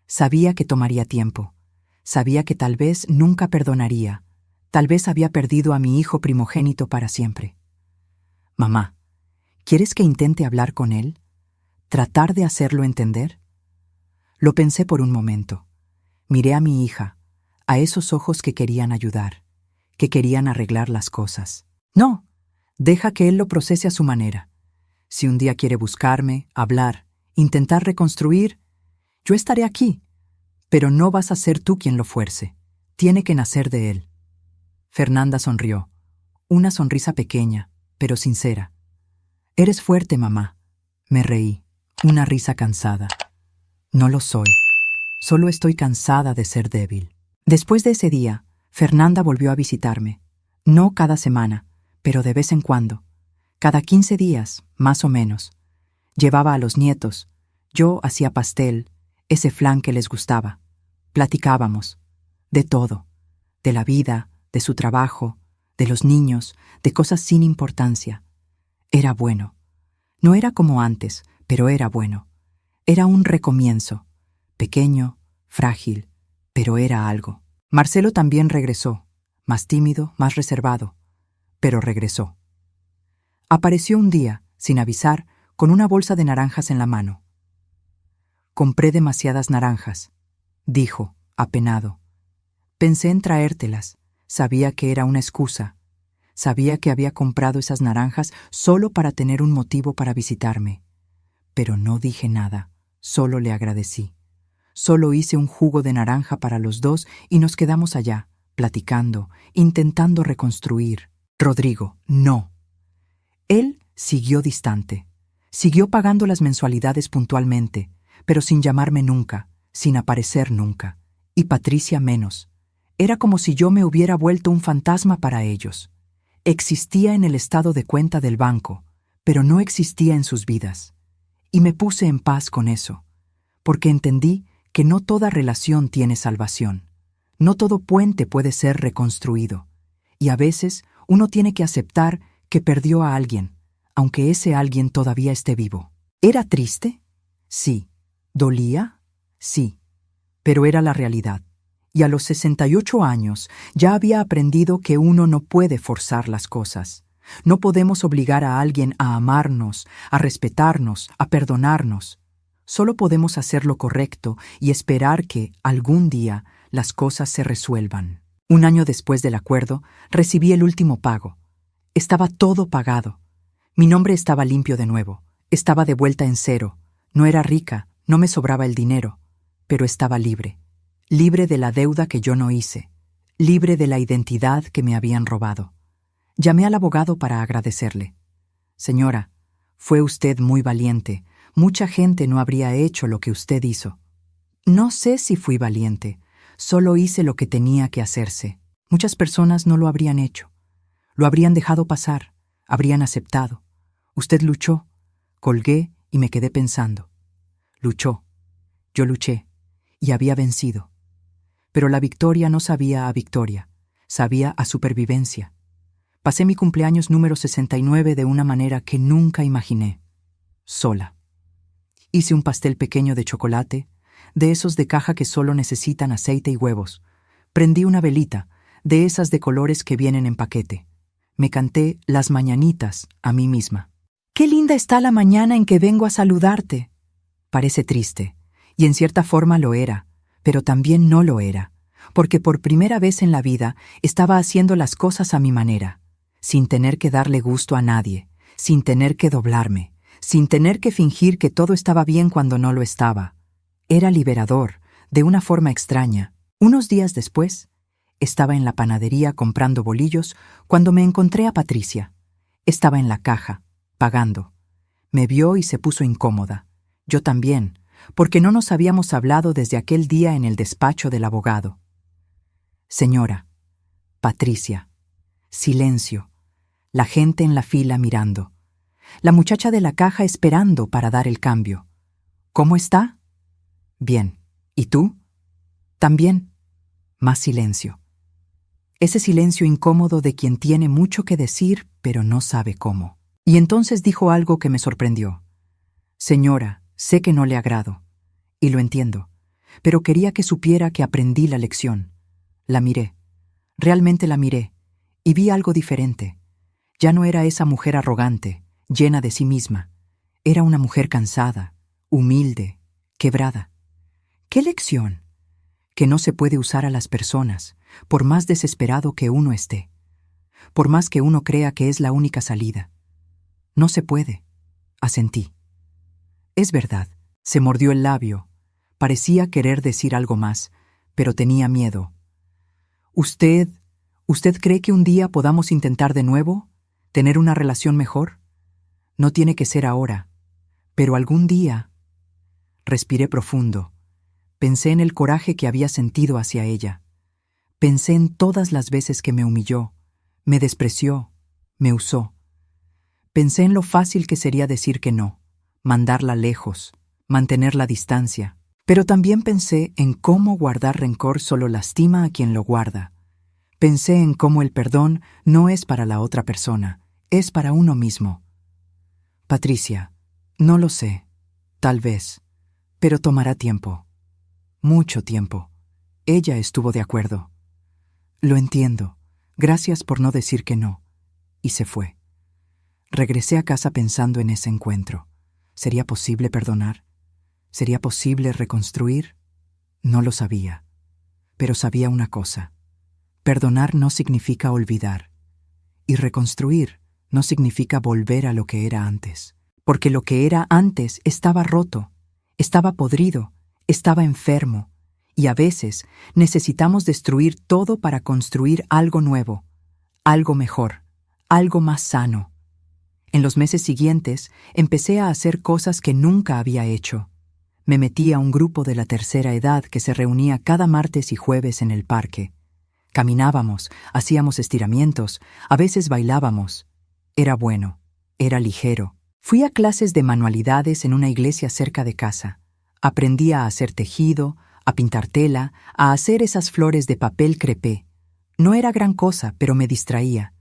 Sabía que tomaría tiempo. Sabía que tal vez nunca perdonaría. Tal vez había perdido a mi hijo primogénito para siempre. Mamá, ¿quieres que intente hablar con él? ¿Tratar de hacerlo entender? Lo pensé por un momento. Miré a mi hija, a esos ojos que querían ayudar, que querían arreglar las cosas. No, deja que él lo procese a su manera. Si un día quiere buscarme, hablar, intentar reconstruir, yo estaré aquí. Pero no vas a ser tú quien lo fuerce. Tiene que nacer de él. Fernanda sonrió. Una sonrisa pequeña, pero sincera. Eres fuerte, mamá. Me reí. Una risa cansada. No lo soy. Solo estoy cansada de ser débil. Después de ese día, Fernanda volvió a visitarme. No cada semana, pero de vez en cuando. Cada 15 días, más o menos. Llevaba a los nietos. Yo hacía pastel, ese flan que les gustaba. Platicábamos. De todo. De la vida, de su trabajo, de los niños, de cosas sin importancia. Era bueno. No era como antes, pero era bueno. Era un recomienzo. Pequeño, frágil, pero era algo. Marcelo también regresó, más tímido, más reservado, pero regresó. Apareció un día, sin avisar, con una bolsa de naranjas en la mano. Compré demasiadas naranjas, dijo, apenado. Pensé en traértelas. Sabía que era una excusa. Sabía que había comprado esas naranjas solo para tener un motivo para visitarme. Pero no dije nada, solo le agradecí. Solo hice un jugo de naranja para los dos y nos quedamos allá, platicando, intentando reconstruir. Rodrigo, no. Él siguió distante. Siguió pagando las mensualidades puntualmente, pero sin llamarme nunca, sin aparecer nunca. Y Patricia menos. Era como si yo me hubiera vuelto un fantasma para ellos. Existía en el estado de cuenta del banco, pero no existía en sus vidas. Y me puse en paz con eso, porque entendí que no toda relación tiene salvación. No todo puente puede ser reconstruido. Y a veces uno tiene que aceptar que perdió a alguien, aunque ese alguien todavía esté vivo. ¿Era triste? Sí. ¿Dolía? Sí. Pero era la realidad. Y a los 68 años ya había aprendido que uno no puede forzar las cosas. No podemos obligar a alguien a amarnos, a respetarnos, a perdonarnos. Solo podemos hacer lo correcto y esperar que, algún día, las cosas se resuelvan. Un año después del acuerdo, recibí el último pago. Estaba todo pagado. Mi nombre estaba limpio de nuevo. Estaba de vuelta en cero. No era rica, no me sobraba el dinero, pero estaba libre. Libre de la deuda que yo no hice. Libre de la identidad que me habían robado. Llamé al abogado para agradecerle. Señora, fue usted muy valiente. Mucha gente no habría hecho lo que usted hizo. No sé si fui valiente. Solo hice lo que tenía que hacerse. Muchas personas no lo habrían hecho. Lo habrían dejado pasar. Habrían aceptado. Usted luchó. Colgué y me quedé pensando. Luchó. Yo luché. Y había vencido. Pero la victoria no sabía a victoria. Sabía a supervivencia. Pasé mi cumpleaños número 69 de una manera que nunca imaginé. Sola. Hice un pastel pequeño de chocolate, de esos de caja que solo necesitan aceite y huevos. Prendí una velita, de esas de colores que vienen en paquete. Me canté las mañanitas a mí misma. ¡Qué linda está la mañana en que vengo a saludarte! Parece triste, y en cierta forma lo era, pero también no lo era, porque por primera vez en la vida estaba haciendo las cosas a mi manera, sin tener que darle gusto a nadie, sin tener que doblarme, sin tener que fingir que todo estaba bien cuando no lo estaba. Era liberador, de una forma extraña. Unos días después, estaba en la panadería comprando bolillos cuando me encontré a Patricia. Estaba en la caja, pagando. Me vio y se puso incómoda. Yo también, porque no nos habíamos hablado desde aquel día en el despacho del abogado. Señora, Patricia. Silencio. La gente en la fila mirando. La muchacha de la caja esperando para dar el cambio. ¿Cómo está? Bien. ¿Y tú? También. Más silencio. Ese silencio incómodo de quien tiene mucho que decir, pero no sabe cómo. Y entonces dijo algo que me sorprendió. Señora, sé que no le agrado. Y lo entiendo. Pero quería que supiera que aprendí la lección. La miré. Realmente la miré. Y vi algo diferente. Ya no era esa mujer arrogante, llena de sí misma. Era una mujer cansada, humilde, quebrada. ¿Qué lección? Que no se puede usar a las personas, por más desesperado que uno esté. Por más que uno crea que es la única salida. No se puede. Asentí. Es verdad, se mordió el labio. Parecía querer decir algo más, pero tenía miedo. ¿Usted cree que un día podamos intentar de nuevo? ¿Tener una relación mejor? No tiene que ser ahora, pero algún día. Respiré profundo. Pensé en el coraje que había sentido hacia ella. Pensé en todas las veces que me humilló, me despreció, me usó. Pensé en lo fácil que sería decir que no, mandarla lejos, mantener la distancia. Pero también pensé en cómo guardar rencor solo lastima a quien lo guarda. Pensé en cómo el perdón no es para la otra persona, es para uno mismo. Patricia, no lo sé, tal vez, pero tomará tiempo. Mucho tiempo. Ella estuvo de acuerdo. Lo entiendo. Gracias por no decir que no. Y se fue. Regresé a casa pensando en ese encuentro. ¿Sería posible perdonar? ¿Sería posible reconstruir? No lo sabía. Pero sabía una cosa. Perdonar no significa olvidar. Y reconstruir no significa volver a lo que era antes. Porque lo que era antes estaba roto, estaba podrido, estaba enfermo. Y a veces necesitamos destruir todo para construir algo nuevo, algo mejor, algo más sano. En los meses siguientes empecé a hacer cosas que nunca había hecho. Me metí a un grupo de la tercera edad que se reunía cada martes y jueves en el parque. Caminábamos, hacíamos estiramientos, a veces bailábamos. Era bueno, era ligero. Fui a clases de manualidades en una iglesia cerca de casa. Aprendí a hacer tejido, a pintar tela, a hacer esas flores de papel crepé. No era gran cosa, pero me distraía.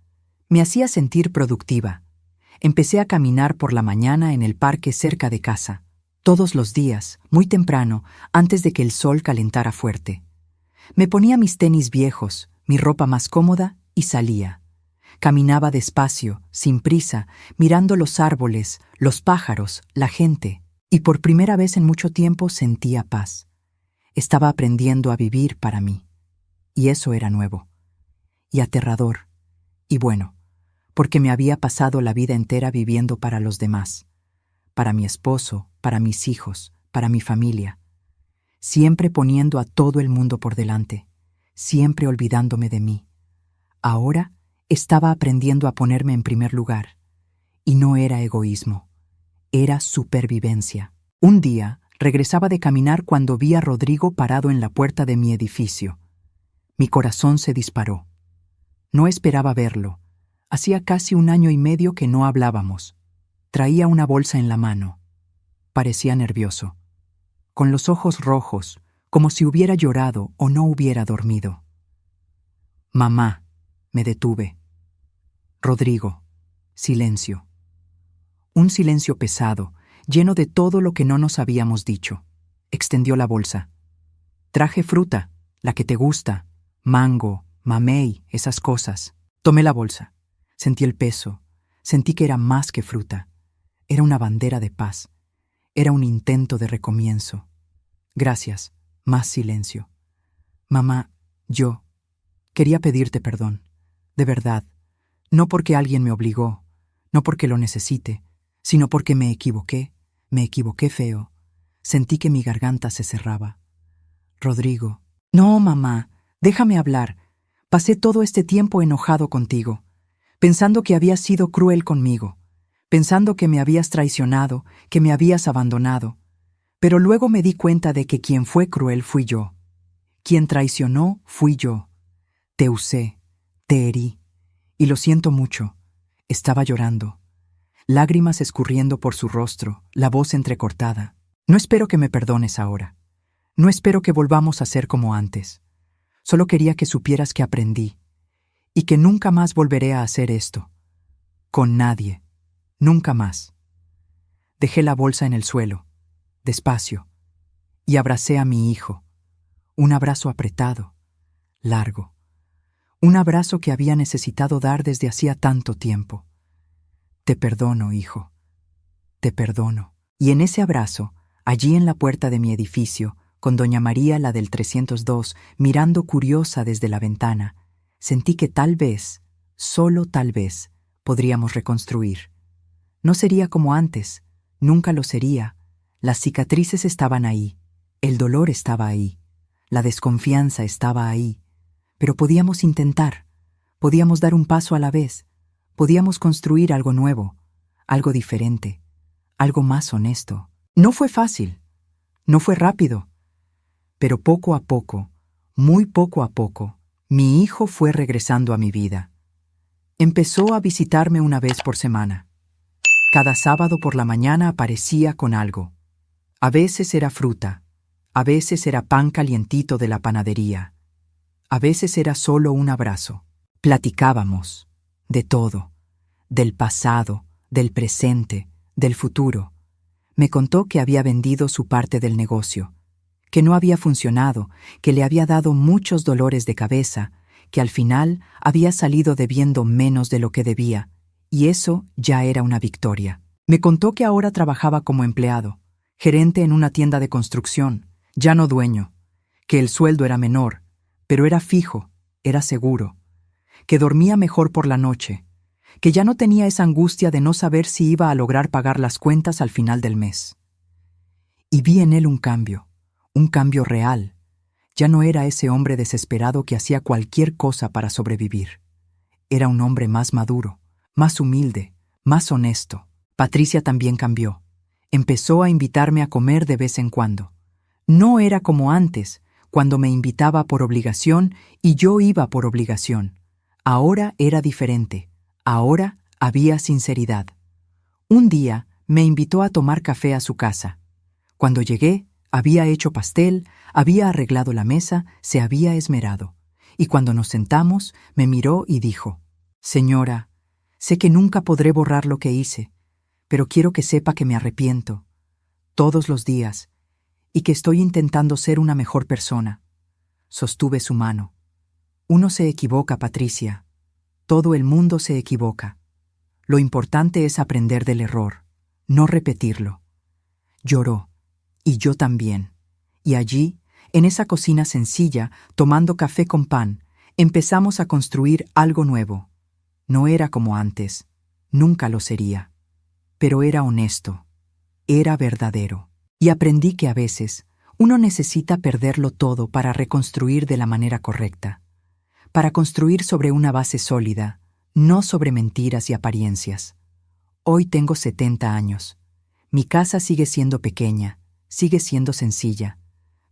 Me hacía sentir productiva. Empecé a caminar por la mañana en el parque cerca de casa. Todos los días, muy temprano, antes de que el sol calentara fuerte. Me ponía mis tenis viejos, mi ropa más cómoda y salía. Caminaba despacio, sin prisa, mirando los árboles, los pájaros, la gente, y por primera vez en mucho tiempo sentía paz. Estaba aprendiendo a vivir para mí, y eso era nuevo, y aterrador, y bueno, porque me había pasado la vida entera viviendo para los demás, para mi esposo, para mis hijos, para mi familia, siempre poniendo a todo el mundo por delante, siempre olvidándome de mí. Ahora estaba aprendiendo a ponerme en primer lugar, y no era egoísmo, era supervivencia. Un día regresaba de caminar cuando vi a Rodrigo parado en la puerta de mi edificio. Mi corazón se disparó. No esperaba verlo. Hacía casi 1 año y medio que no hablábamos. Traía una bolsa en la mano. Parecía nervioso, con los ojos rojos, como si hubiera llorado o no hubiera dormido. Mamá, me detuve. Rodrigo, silencio. Un silencio pesado, lleno de todo lo que no nos habíamos dicho. Extendió la bolsa. Traje fruta, la que te gusta, mango, mamey, esas cosas. Tomé la bolsa. Sentí el peso. Sentí que era más que fruta. Era una bandera de paz. Era un intento de recomienzo. Gracias. Más silencio. Mamá, yo quería pedirte perdón. De verdad. No porque alguien me obligó, no porque lo necesite, sino porque me equivoqué feo. Sentí que mi garganta se cerraba. Rodrigo. No, mamá, déjame hablar. Pasé todo este tiempo enojado contigo, pensando que habías sido cruel conmigo, pensando que me habías traicionado, que me habías abandonado. Pero luego me di cuenta de que quien fue cruel fui yo. Quien traicionó fui yo. Te usé, te herí, y lo siento mucho. Estaba llorando, lágrimas escurriendo por su rostro, la voz entrecortada. No espero que me perdones ahora. No espero que volvamos a ser como antes. Solo quería que supieras que aprendí, y que nunca más volveré a hacer esto. Con nadie. Nunca más. Dejé la bolsa en el suelo, despacio, y abracé a mi hijo. Un abrazo apretado, largo. Un abrazo que había necesitado dar desde hacía tanto tiempo. Te perdono, hijo. Te perdono. Y en ese abrazo, allí en la puerta de mi edificio, con doña María, la del 302, mirando curiosa desde la ventana, sentí que tal vez, solo tal vez, podríamos reconstruir. No sería como antes, nunca lo sería. Las cicatrices estaban ahí, el dolor estaba ahí, la desconfianza estaba ahí, Pero podíamos intentar, podíamos dar un paso a la vez, podíamos construir algo nuevo, algo diferente, algo más honesto. No fue fácil, no fue rápido, pero poco a poco, muy poco a poco, mi hijo fue regresando a mi vida. Empezó a visitarme una vez por semana. Cada sábado por la mañana aparecía con algo. A veces era fruta, a veces era pan calientito de la panadería, a veces era solo un abrazo. Platicábamos de todo, del pasado, del presente, del futuro. Me contó que había vendido su parte del negocio, que no había funcionado, que le había dado muchos dolores de cabeza, que al final había salido debiendo menos de lo que debía, y eso ya era una victoria. Me contó que ahora trabajaba como empleado, gerente en una tienda de construcción, ya no dueño, que el sueldo era menor, pero era fijo, era seguro, que dormía mejor por la noche, que ya no tenía esa angustia de no saber si iba a lograr pagar las cuentas al final del mes. Y vi en él un cambio real. Ya no era ese hombre desesperado que hacía cualquier cosa para sobrevivir. Era un hombre más maduro, más humilde, más honesto. Patricia también cambió. Empezó a invitarme a comer de vez en cuando. No era como antes, cuando me invitaba por obligación y yo iba por obligación. Ahora era diferente. Ahora había sinceridad. Un día me invitó a tomar café a su casa. Cuando llegué, había hecho pastel, había arreglado la mesa, se había esmerado. Y cuando nos sentamos, me miró y dijo: «Señora, sé que nunca podré borrar lo que hice, pero quiero que sepa que me arrepiento, todos los días, y que estoy intentando ser una mejor persona». Sostuve su mano. «Uno se equivoca, Patricia. Todo el mundo se equivoca. Lo importante es aprender del error, no repetirlo». Lloró, y yo también. Y allí, en esa cocina sencilla, tomando café con pan, empezamos a construir algo nuevo. No era como antes, nunca lo sería. Pero era honesto, era verdadero. Y aprendí que a veces uno necesita perderlo todo para reconstruir de la manera correcta, para construir sobre una base sólida, no sobre mentiras y apariencias. Hoy tengo 70 años. Mi casa sigue siendo pequeña, sigue siendo sencilla.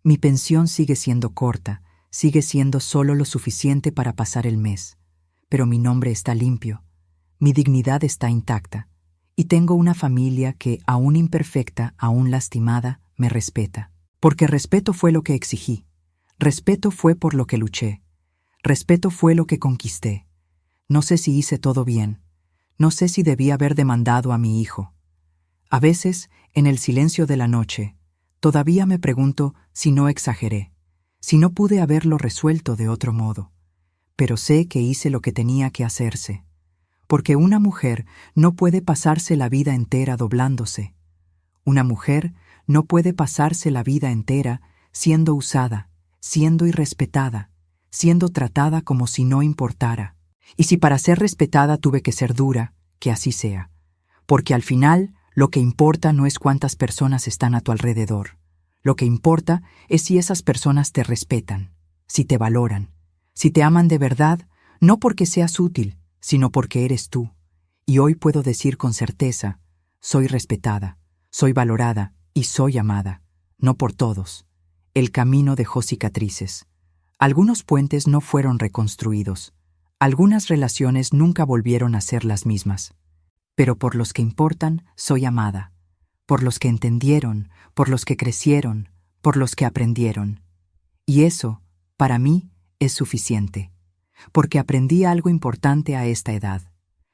Mi pensión sigue siendo corta, sigue siendo solo lo suficiente para pasar el mes. Pero mi nombre está limpio, mi dignidad está intacta, y tengo una familia que, aún imperfecta, aún lastimada, me respeta. Porque respeto fue lo que exigí, respeto fue por lo que luché, respeto fue lo que conquisté. No sé si hice todo bien, no sé si debí haber demandado a mi hijo. A veces, en el silencio de la noche, todavía me pregunto si no exageré, si no pude haberlo resuelto de otro modo. Pero sé que hice lo que tenía que hacerse, porque una mujer no puede pasarse la vida entera doblándose. Una mujer no puede pasarse la vida entera siendo usada, siendo irrespetada, siendo tratada como si no importara. Y si para ser respetada tuve que ser dura, que así sea, porque al final lo que importa no es cuántas personas están a tu alrededor. Lo que importa es si esas personas te respetan, si te valoran, si te aman de verdad, no porque seas útil, sino porque eres tú. Y hoy puedo decir con certeza: soy respetada, soy valorada y soy amada, no por todos. El camino dejó cicatrices. Algunos puentes no fueron reconstruidos. Algunas relaciones nunca volvieron a ser las mismas. Pero por los que importan, soy amada. Por los que entendieron, por los que crecieron, por los que aprendieron. Y eso, para mí, es suficiente. Porque aprendí algo importante a esta edad.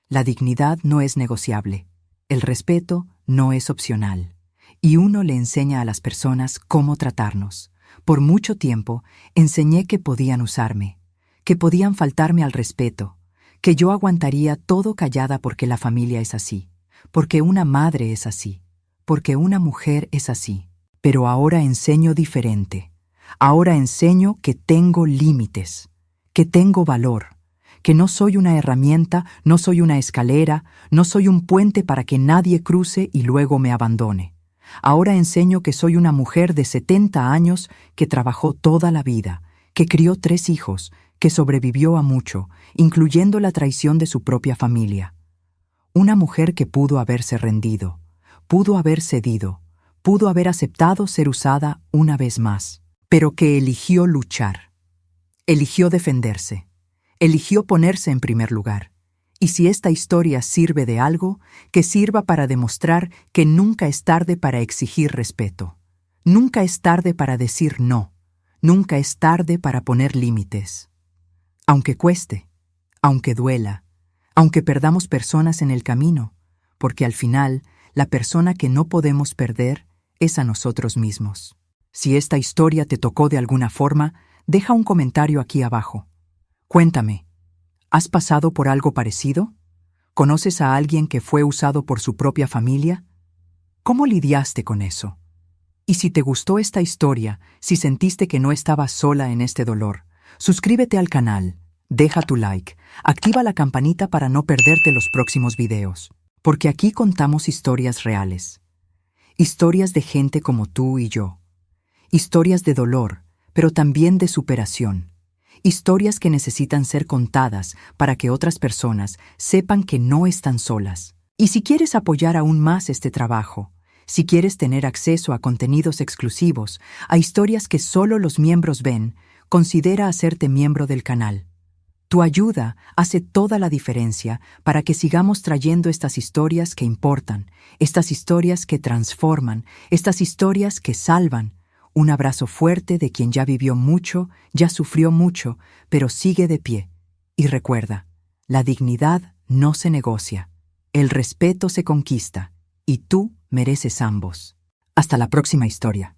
La dignidad no es negociable. El respeto no es opcional. Y uno le enseña a las personas cómo tratarnos. Por mucho tiempo, enseñé que podían usarme, que podían faltarme al respeto, que yo aguantaría todo callada porque la familia es así, porque una madre es así, porque una mujer es así. Pero ahora enseño diferente. Ahora enseño que tengo límites, que tengo valor, que no soy una herramienta, no soy una escalera, no soy un puente para que nadie cruce y luego me abandone. Ahora enseño que soy una mujer de 70 años que trabajó toda la vida, que crió 3 hijos, que sobrevivió a mucho, incluyendo la traición de su propia familia. Una mujer que pudo haberse rendido, pudo haber cedido, pudo haber aceptado ser usada una vez más, pero que eligió luchar, eligió defenderse, eligió ponerse en primer lugar. Y si esta historia sirve de algo, que sirva para demostrar que nunca es tarde para exigir respeto. Nunca es tarde para decir no. Nunca es tarde para poner límites. Aunque cueste, aunque duela, aunque perdamos personas en el camino, porque al final, la persona que no podemos perder es a nosotros mismos. Si esta historia te tocó de alguna forma, deja un comentario aquí abajo. Cuéntame, ¿has pasado por algo parecido? ¿Conoces a alguien que fue usado por su propia familia? ¿Cómo lidiaste con eso? Y si te gustó esta historia, si sentiste que no estabas sola en este dolor, suscríbete al canal, deja tu like, activa la campanita para no perderte los próximos videos, porque aquí contamos historias reales. Historias de gente como tú y yo. Historias de dolor, pero también de superación. Historias que necesitan ser contadas para que otras personas sepan que no están solas. Y si quieres apoyar aún más este trabajo, si quieres tener acceso a contenidos exclusivos, a historias que solo los miembros ven, considera hacerte miembro del canal. Tu ayuda hace toda la diferencia para que sigamos trayendo estas historias que importan, estas historias que transforman, estas historias que salvan. Un abrazo fuerte de quien ya vivió mucho, ya sufrió mucho, pero sigue de pie. Y recuerda, la dignidad no se negocia, el respeto se conquista, y tú mereces ambos. Hasta la próxima historia.